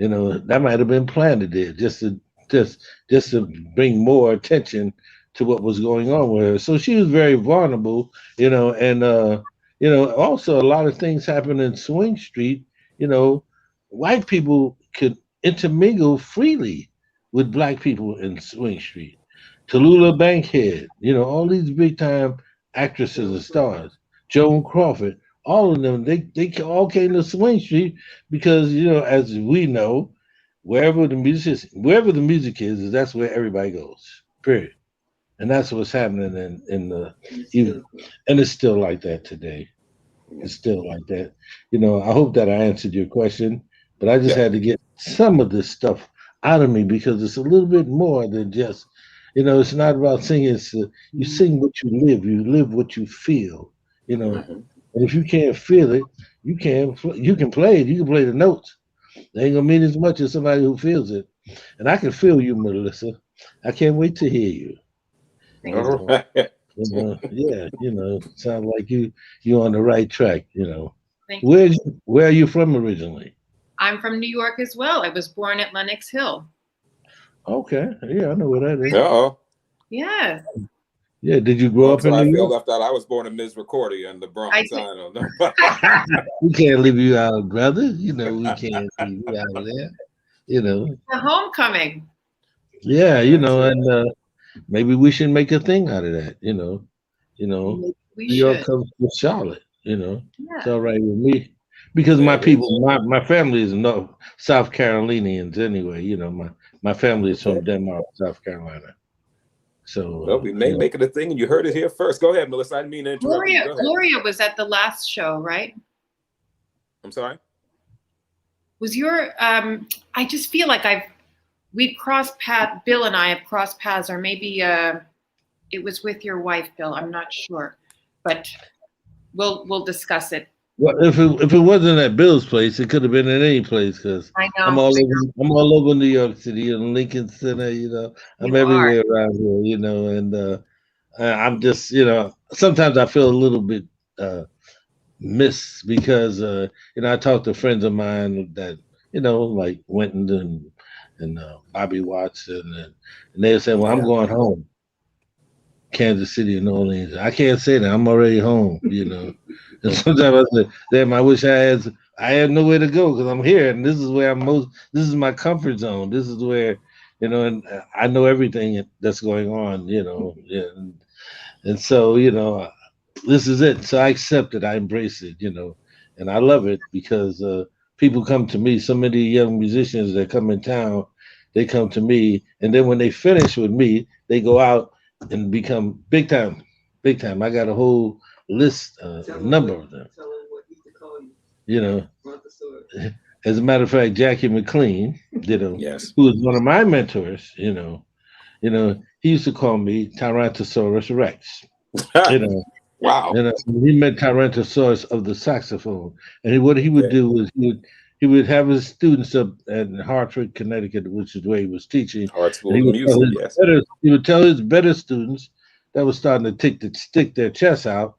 know, that might have been planted there just to bring more attention to what was going on with her. So she was very vulnerable, and also a lot of things happened in Swing Street. You know, white people could intermingle freely with black people in Swing Street. Tallulah Bankhead, all these big time actresses and stars, Joan Crawford, all of them, they all came to Swing Street because as we know, wherever the music is that's where everybody goes. Period. And that's what's happening in the even, and it's still like that today. It's still like that. I hope that I answered your question, but I just Yeah. had to get some of this stuff out of me because it's a little bit more than just, it's not about singing. You sing what you live what you feel, you know. Hmm. And if you can't feel it, you can play it. You can play the notes. They ain't gonna mean as much as somebody who feels it. And I can feel you, Melissa. I can't wait to hear you. Thank All Uh, right. yeah, sound like you on the right track. thank you. Where are you from originally? I'm from New York as well. I was born at Lenox Hill. Okay, yeah, I know where that is. Uh-oh. Yeah. Yeah, did you grow Oh, up in so I New feel York? left out. I was born in Misericordia in the I Bronx. I did. don't know. We can't leave you out, brother. We can't leave you out of there. You know, The homecoming. yeah, That's right. and maybe we should make a thing out of that. You know, We New York should. comes with Charlotte. It's Yeah. all right with me because my There it is. people, my family is North South Carolinians anyway. My family is Okay. from Denmark, South Carolina. Well, So we may make it a thing, and you heard it here first. Go ahead, Melissa. I didn't mean to interrupt you. Gloria, Go ahead. Gloria was at the last show, right? I'm sorry. Was your I just feel like we've crossed paths. Bill and I have crossed paths, or maybe it was with your wife, Bill. I'm not sure, but we'll discuss it. well, if it wasn't at Bill's place, it could have been at any place because I I'm know all over New York City and Lincoln Center. I'm you are. everywhere around here. And I'm just sometimes I feel a little bit miss because I talk to friends of mine that like Winton and Bobby Watson and they say, well, I'm Yeah. going home, Kansas City and New Orleans. I can't say that I'm already home. And sometimes I say, damn, I had nowhere to go because I'm here and this is where this is my comfort zone. This is where and I know everything that's going on. Yeah, and so this is it. So I accept it. I embrace it. And I love it because people come to me. So many young musicians that come in town, they come to me, and then when they finish with me, they go out and become big time, big time. I got a whole list, a number of them. You know, as a matter of fact, Jackie McLean, Yes. who was one of my mentors, he used to call me Tyrannosaurus Rex. Wow. He meant Tyrannosaurus of the saxophone. And what he would do was he would have his students up at Hartford, Connecticut, which is where he was teaching. Art School of Music, yes. He would tell his better students that was starting to stick their chests out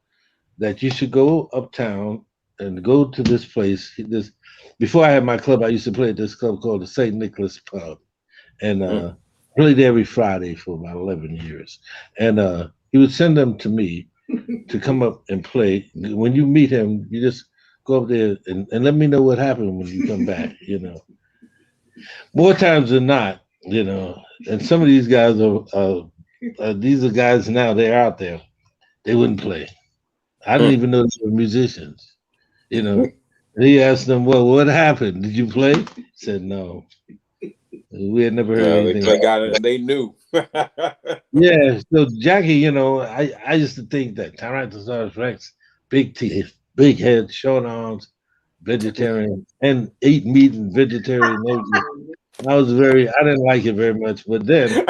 that you should go uptown and go to this place. Before I had my club, I used to play at this club called the St. Nicholas Pub, and played every Friday for about 11 years. And he would send them to me to come up and play. When you meet him, you just go up there and let me know what happened when you come back. More times than not, and some of these guys these are guys now, they're out there. They wouldn't play. I didn't even know they were musicians. He asked them, well, what happened? Did you play? He said, no. We had never heard anything. They got it and they knew. Yeah, so Jackie, I used to think that Tyrannosaurus Rex, big teeth, big head, short arms, vegetarian, and eat meat and vegetarian. I didn't like it very much, but then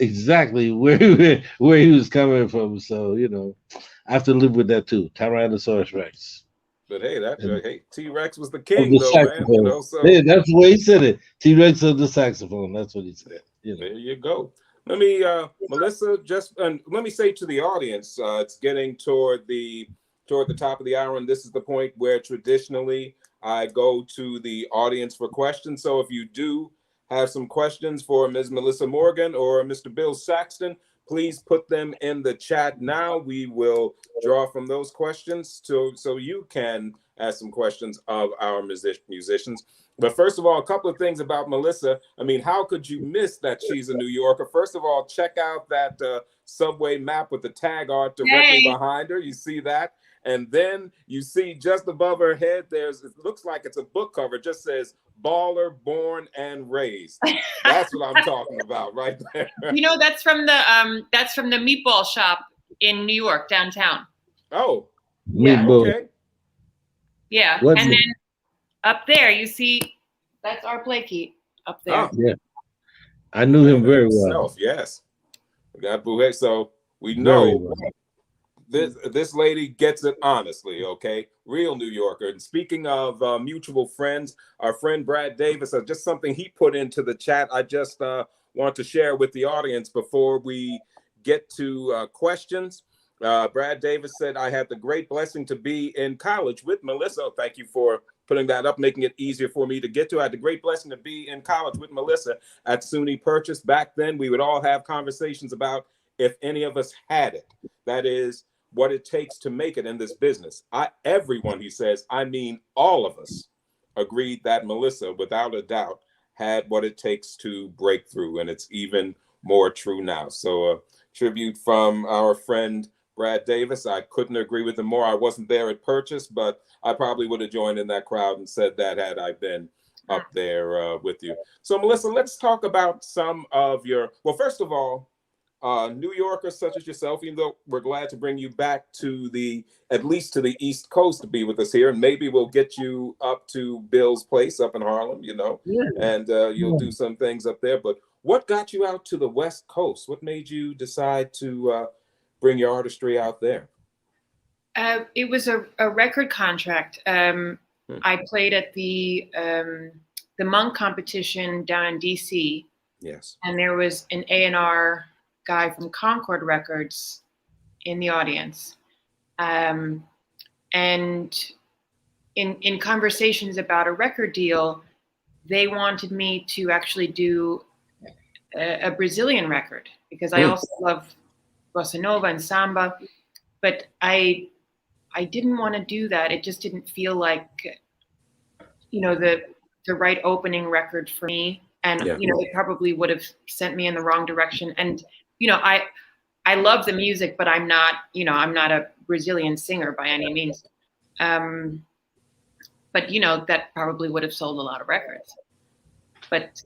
exactly where he was coming from. So, I have to live with that too. Tyrannosaurus Rex. But hey, T-Rex was the king, though, man. Yeah, that's the way he said it. T-Rex of the saxophone. That's what he said. There you go. Let me, Melissa, let me say to the audience, it's getting toward the top of the hour, and this is the point where traditionally I go to the audience for questions. So if you do have some questions for Ms. Melissa Morgan or Mr. Bill Saxton, please put them in the chat now. We will draw from those questions so you can ask some questions of our musicians. But first of all, a couple of things about Melissa. I mean, how could you miss that she's a New Yorker? First of all, check out that subway map with the tag art directly behind her. You see that? And then you see just above her head, it looks like it's a book cover. It just says Baller, Born and Raised. That's what I'm talking about right there. That's from the meatball shop in New York, downtown. Oh, yeah. Okay. Yeah. And then up there, you see, that's our Blakey up there. Oh, yeah. I knew him very well. Yes. We got Bouhet, so we know this lady gets it honestly, okay? Real New Yorker. And speaking of mutual friends, our friend Brad Davis, just something he put into the chat, I just want to share with the audience before we get to questions. Brad Davis said, I had the great blessing to be in college with Melissa. Thank you for putting that up, making it easier for me to get to. I had the great blessing to be in college with Melissa at SUNY Purchase. Back then, we would all have conversations about if any of us had it. That is, what it takes to make it in this business. Everyone, he says, I mean all of us, agreed that Melissa, without a doubt, had what it takes to break through, and it's even more true now. So a tribute from our friend Brad Davis. I couldn't agree with him more. I wasn't there at Purchase, but I probably would have joined in that crowd and said that had I been up there with you. So Melissa, let's talk about some of your, well, first of all, New Yorkers such as yourself, even though we're glad to bring you back to at least to the East Coast to be with us here, and maybe we'll get you up to Bill's place up in Harlem, and you'll do some things up there. But what got you out to the West Coast? What made you decide to bring your artistry out there? It was a record contract. I played at the Monk competition down in DC. Yes. And there was an A&R guy from Concord Records in the audience. And in conversations about a record deal, they wanted me to actually do a Brazilian record because I also love bossa nova and samba, but I didn't want to do that. It just didn't feel like, the right opening record for me. And, it probably would have sent me in the wrong direction. And, I love the music, but I'm not a Brazilian singer by any means. But but you know, that probably would have sold a lot of records. But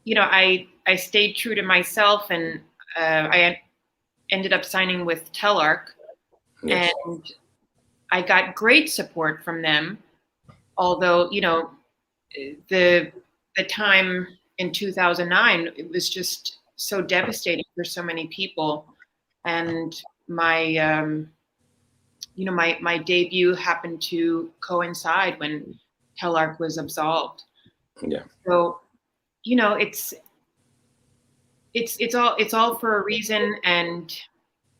you know, I stayed true to myself, and I ended up signing with Telarc, Yes. and I got great support from them. Although, you know, the time in 2009, it was just so devastating for so many people. And my, you know, my debut happened to coincide when Telarc was absolved. Yeah. So, you know, it's all for a reason, and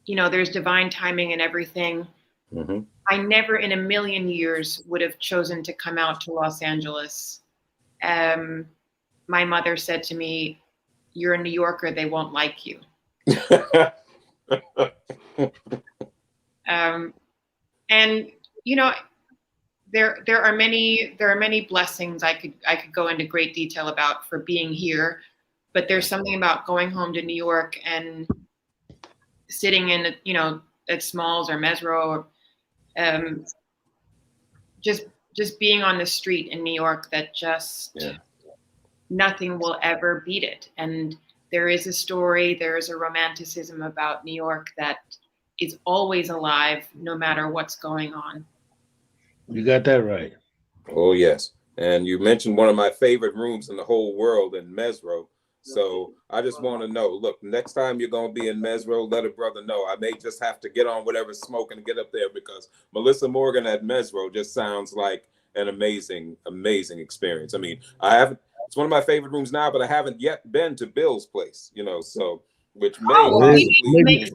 you know, there's divine timing and everything. Mm-hmm. I never in a million years would have chosen to come out to Los Angeles. My mother said to me, "You're a New Yorker, they won't like you." And you know, there are many blessings I could go into great detail about for being here, but there's something about going home to New York and sitting in, you know, at Smalls or Mesro, or just being on the street in New York that just nothing will ever beat it. And there is a story, there is a romanticism about New York that is always alive, no matter what's going on. You got that right. Oh, yes. And you mentioned one of my favorite rooms in the whole world in Mesro. So I just want to know, look, next time you're going to be in Mesro, let a brother know. I may just have to get on whatever's smoking and get up there, because Melissa Morgan at Mesro just sounds like an amazing, amazing experience. I mean, it's one of my favorite rooms now, but I haven't yet been to Bill's place, you know, so which may maybe it's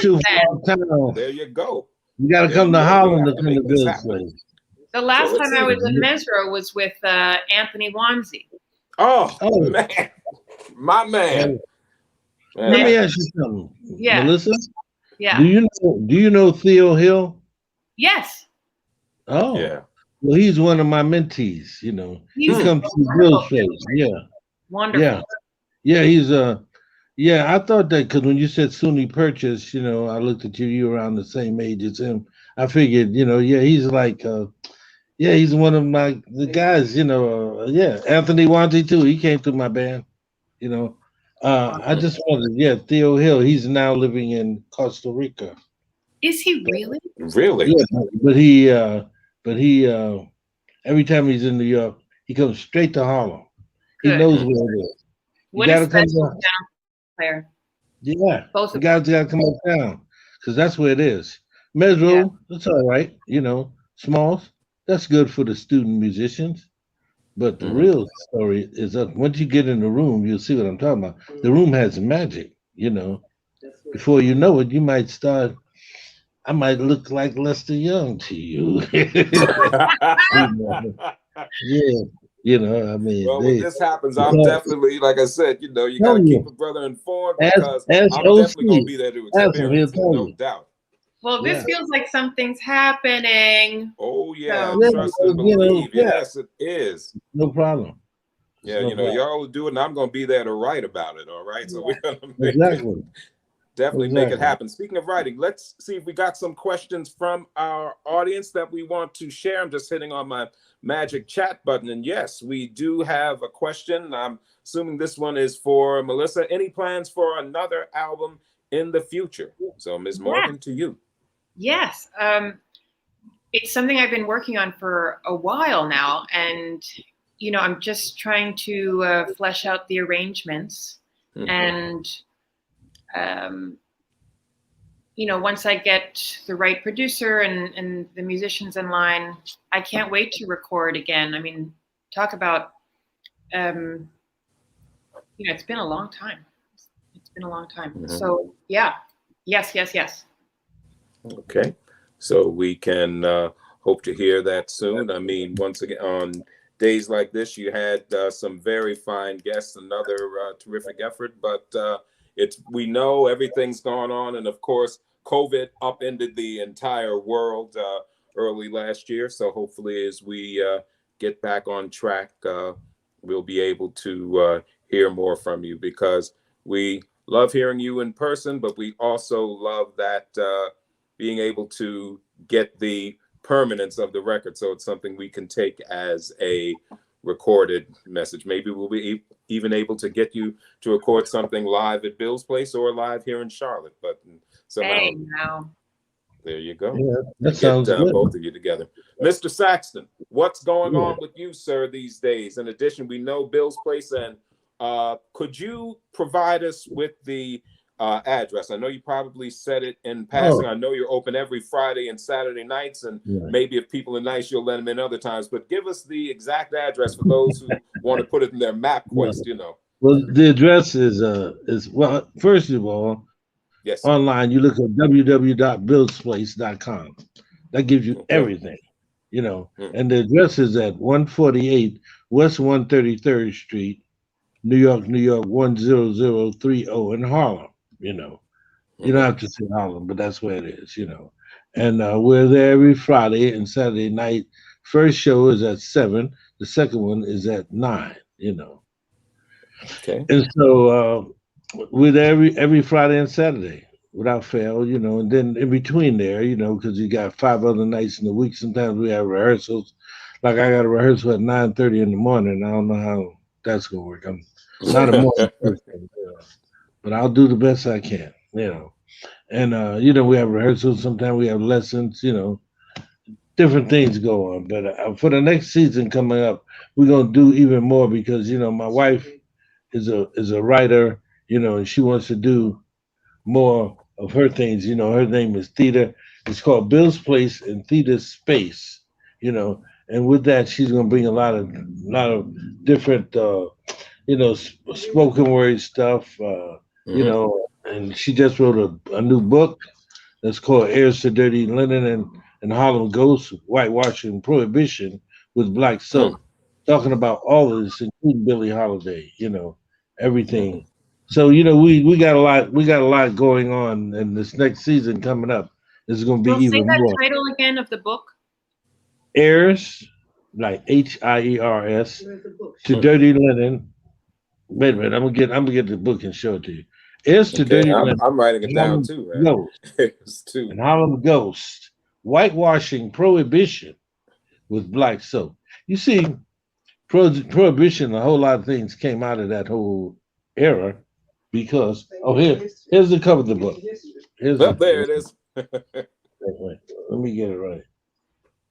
too far. There you go. You got to come to Harlem to come to Bill's place. The last time I was in Mesro was with Anthony Wanzi. Oh, man. My man. Let me ask you something. Yeah. Melissa? Yeah. Do you know Theo Hill? Yes. Oh. Yeah. Well, he's one of my mentees, you know. He He's comes to Bill's place. Yeah. Wonderful. Yeah. Yeah, he's I thought that because when you said SUNY Purchase, you know, I looked at you around the same age as him. I figured, you know, he's like he's one of the guys, you know, Anthony Wanzi too. He came through my band, you know. I just wanted, Theo Hill, he's now living in Costa Rica. Is he really? Really? Yeah, but he every time he's in New York, he comes straight to Harlem. Good. He knows where it is. What a special down player. Yeah, both the of guys got to come up town because that's where it is. Mesro, it's all right, you know. Smalls, that's good for the student musicians. But the real story is up. Once you get in the room, you'll see what I'm talking about. The room has magic, you know. Before you know it, you might start. I might look like Lester Young to you. Yeah, you know, I mean. Well, when this happens, I'm definitely, like I said, you know, you got to keep a brother informed, because I'm definitely going to be there to experience it, no doubt. Well, this feels like something's happening. Oh, yeah. Trust and believe. Yes, it is. No problem. Yeah, you know, y'all will do it, and I'm going to be there to write about it, all right? So we're going to definitely make it happen. Speaking of writing, let's see if we got some questions from our audience that we want to share. I'm just hitting on my magic chat button, and yes, we do have a question. I'm assuming this one is for Melissa. Any plans for another album in the future? So, Ms. Morgan, to you. Yes. It's something I've been working on for a while now, and you know, I'm just trying to flesh out the arrangements, and you know, once I get the right producer and the musicians in line, I can't wait to record again. I mean, talk about you know, it's been a long time. It's been a long time. So yeah, yes. Okay, so we can hope to hear that soon. I mean, once again, on days like this, you had some very fine guests, another terrific effort, but we know everything's gone on, and of course, COVID upended the entire world early last year. So hopefully, as we get back on track, we'll be able to hear more from you, because we love hearing you in person, but we also love that being able to get the permanence of the record. So it's something we can take as a recorded message. Maybe we'll be even able to get you to record something live at Bill's place or live here in Charlotte. But somehow, hey, now. there you go. Yeah, that sounds good. Both of you together. Mr. Saxton, what's going on with you, sir, these days? In addition, we know Bill's place, and could you provide us with the address? I know you probably said it in passing. I know you're open every Friday and Saturday nights, and maybe if people are nice, you'll let them in other times. But give us the exact address for those who want to put it in their map quest. Well, the address is well. First of all, yes, online you look at www.billsplace.com. That gives you everything, And the address is at 148 West 133rd Street, New York, 10030 in Harlem. You don't have to say Harlem, but that's where it is. And we're there every Friday and Saturday night. First show is at 7. The second one is at 9. Okay. And so we're there every Friday and Saturday without fail. And then in between there, because you got 5 other nights in the week. Sometimes we have rehearsals. Like I got a rehearsal at 9:30 in the morning. I don't know how that's gonna work. I'm not a morning person, but I'll do the best I can. And we have rehearsals. Sometimes we have lessons. Different things go on. But for the next season coming up, we're gonna do even more because my wife is a writer. And she wants to do more of her things. Her name is Theta. It's called Bill's Place in Theta Space. And with that, she's gonna bring a lot of different spoken word stuff. And she just wrote a new book that's called Heirs to Dirty Linen and Harlem Ghosts, Whitewashing Prohibition with Black Soap, talking about all of this, including Billie Holiday, everything. So, we got a lot going on, and this next season coming up is going to be even more. Say that title again of the book. Heirs, like HIERS, to Dirty Linen. Wait a minute, I'm gonna get the book and show it to you. Heirs to Dirty Linen. I'm writing it down too. And Harlem Ghost, Whitewashing Prohibition with Black Soap. You see, Prohibition, a whole lot of things came out of that whole era because here's the cover of the book. There it is. Wait, let me get it right.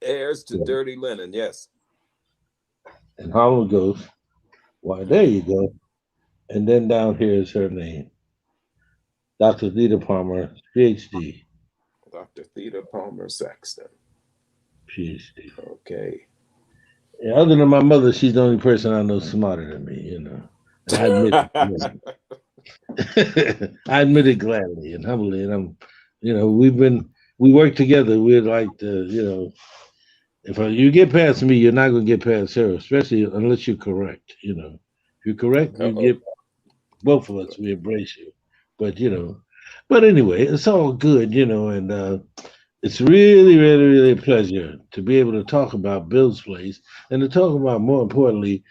Heirs to Dirty Linen, yes. And Harlem Ghost. Why, there you go. And then down here is her name. Dr. Theta Palmer, PhD. Dr. Theta Palmer Saxton. PhD. Okay. Yeah, other than my mother, she's the only person I know smarter than me, I admit it. I admit it gladly and humbly. And I'm, we work together. We're like if you get past me, you're not going to get past her, especially unless you're correct. If you're correct, you get both of us. We embrace you. But but anyway, it's all good, and it's really, really, really a pleasure to be able to talk about Bill's Place and to talk about, more importantly,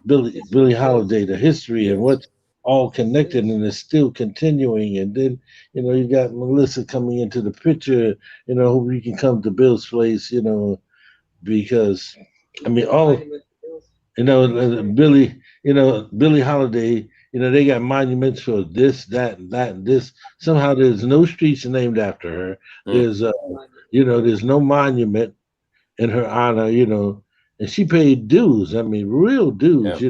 Billie Holiday, the history and what's all connected and is still continuing. And then, you got Melissa coming into the picture, hope you can come to Bill's Place, because Billie, Billie Holiday, they got monuments for this, that, and that, and this. Somehow there's no streets named after her. There's, there's no monument in her honor, and she paid dues. I mean, real dues,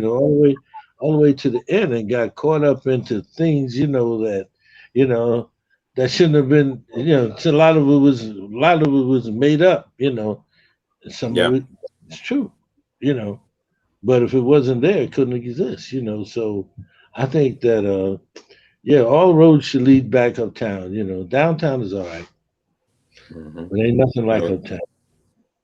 all the way to the end, and got caught up into things, that shouldn't have been, so a lot of it was made up, some of it is true, but if it wasn't there, it couldn't exist, so I think that all roads should lead back uptown. Downtown is all right, but ain't nothing like uptown.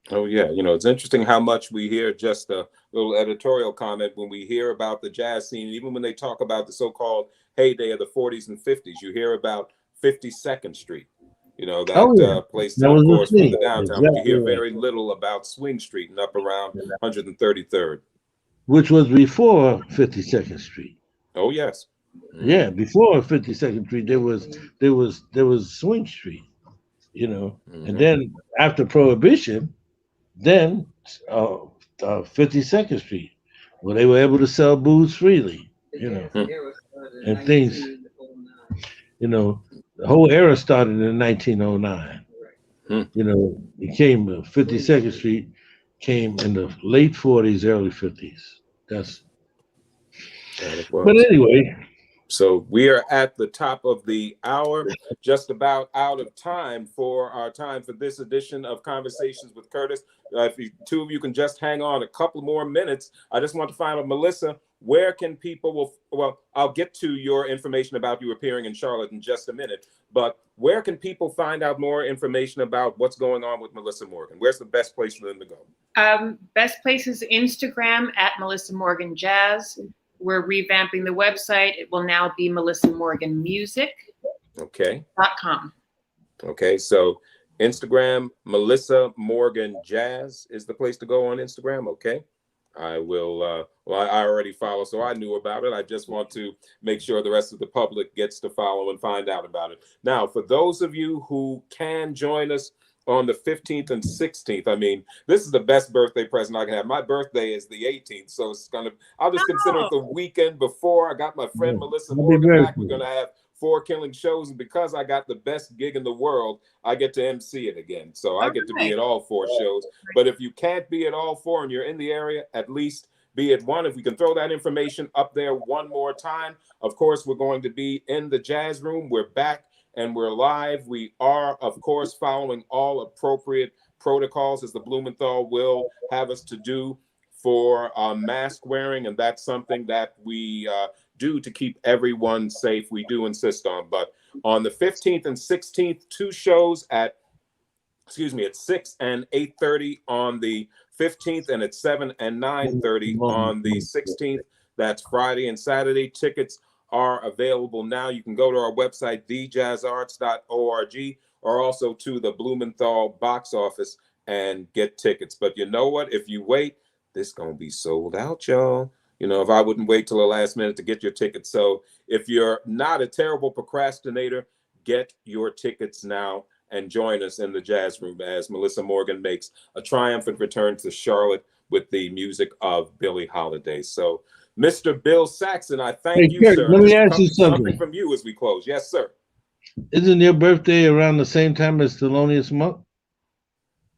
Oh yeah, it's interesting how much we hear. Just a little editorial comment when we hear about the jazz scene, even when they talk about the so-called heyday of the 40s and 50s, you hear about 52nd Street. Place, of course, from the downtown. Exactly. But you hear very little about Swing Street and up around 133rd, which was before 52nd Street. Oh yes. Yeah, before 52nd Street, there was Swing Street. you know. Mhm. And then after Prohibition, then 52nd Street, where they were able to sell booze freely, you know, and things, you know, the whole era started in 1909. Hmm. You know, it came 52nd Street came in the late 40s, early 50s. That's That it but was. anyway, So we are at the top of the hour, just about out of time for our time for this edition of Conversations with Curtis. If you two of you can just hang on a couple more minutes, I just want to find out, Melissa, where can people well, I'll get to your information about you appearing in Charlotte in just a minute, but where can people find out more information about what's going on with Melissa Morgan? Where's the best place for them to go? Best place is Instagram at Melissa Morgan Jazz. We're revamping the website. It will now be melissamorganmusic.com. Okay, so Instagram, Melissa Morgan Jazz is the place to go on Instagram. Okay, I will. Well, I already follow, so I knew about it. I just want to make sure the rest of the public gets to follow and find out about it. Now, for those of you who can join us on the 15th and 16th. I mean, this is the best birthday present I can have. My birthday is the 18th, so it's I'll just consider it the weekend before. I got my friend Melissa Morgan back. We're gonna have 4 killing shows, and because I got the best gig in the world, I get to MC it again. So I get to be at all 4 shows. But if you can't be at all 4 and you're in the area, at least be at one. If we can throw that information up there one more time. Of course, we're going to be in the Jazz Room. We're back and we're live. We are, of course, following all appropriate protocols as the Blumenthal will have us to do for mask wearing. And that's something that we do to keep everyone safe. We do insist on. But on the 15th and 16th, 2 shows at 6 and 8:30 on the 15th, and at 7 and 9:30 on the 16th. That's Friday and Saturday. Tickets are available now. You can go to our website, thejazzarts.org, or also to the Blumenthal box office and get tickets. But you know what? If you wait, this is going to be sold out, y'all. You know, if I wouldn't wait till the last minute to get your tickets. So if you're not a terrible procrastinator, get your tickets now and join us in the Jazz Room as Melissa Morgan makes a triumphant return to Charlotte with the music of Billie Holiday. So, Mr. Bill Saxton, I thank you, Kurt, sir. let me ask you something from you as we close. Yes, sir. Isn't your birthday around the same time as Thelonious Monk?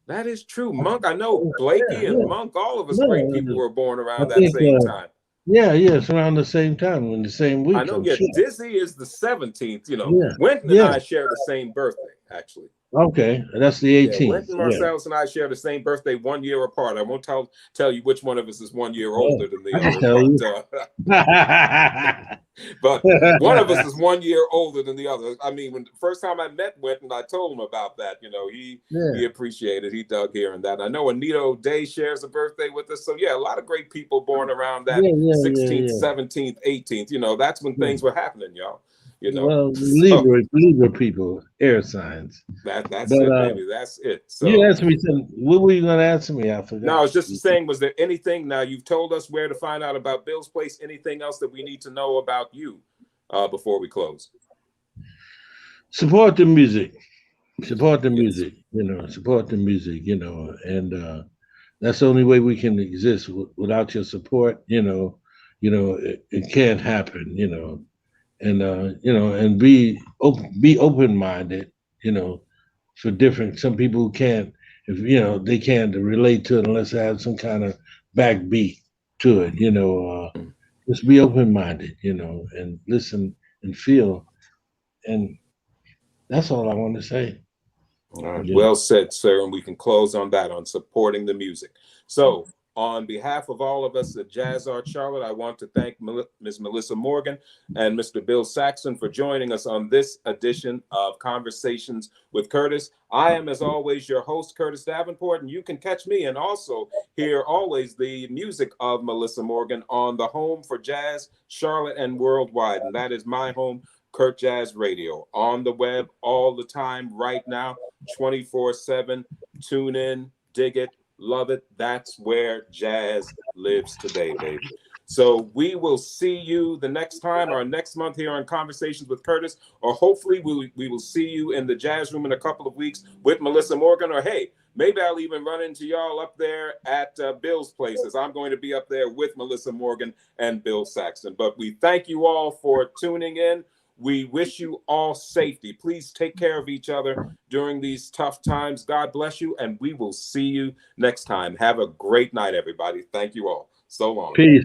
That is true. Monk, I know Blakey and Monk, all of us great people were born around that same time. Yeah, it's around the same time, in the same week. I know, Dizzy is the 17th, you know. Yeah. Wynton and I share the same birthday, actually. Okay, that's the 18th. Wynton Marsalis and I share the same birthday 1 year apart. I won't tell you which one of us is 1 year older than the other. But one of us is 1 year older than the other. I mean, when the first time I met Wynton, I told him about that. You know, he appreciated, he dug hearing that. I know Anita O'Day shares a birthday with us. So yeah, a lot of great people born around that 16th, 17th, 18th. You know, that's when things were happening, y'all. You know, well, Libra people, air signs. That's it, baby. That's it. So you asked me something. What were you going to answer me? I forgot. No, I was just saying, was there anything? Now you've told us where to find out about Bill's place. Anything else that we need to know about you before we close? Support the music. Support the music. You know, support the music. You know, and that's the only way we can exist. Without your support, you know, it can't happen. You know. And you know, and be open-minded, you know, for different. Some people who can't, if you know, they can't relate to it unless they have some kind of backbeat to it. You know, just be open-minded, you know, and listen and feel, and that's all I want to say. All right, well said, sir. And we can close on that, on supporting the music. So, on behalf of all of us at JazzArts Charlotte, I want to thank Ms. Melissa Morgan and Mr. Bill Saxton for joining us on this edition of Conversations with Curtis. I am, as always, your host, Curtis Davenport, and you can catch me and also hear always the music of Melissa Morgan on the home for jazz, Charlotte and worldwide, and that is my home, Kurt Jazz Radio, on the web all the time right now, 24/7. Tune in, dig it, love it. That's where jazz lives today, baby. So we will see you the next time or next month here on Conversations with Curtis, or hopefully we will see you in the jazz room in a couple of weeks with Melissa Morgan, or hey, maybe I'll even run into y'all up there at Bill's place, as I'm going to be up there with Melissa Morgan and Bill Saxton. But we thank you all for tuning in. We wish you all safety. Please take care of each other during these tough times. God bless you, and we will see you next time. Have a great night, everybody. Thank you all. So long. Peace.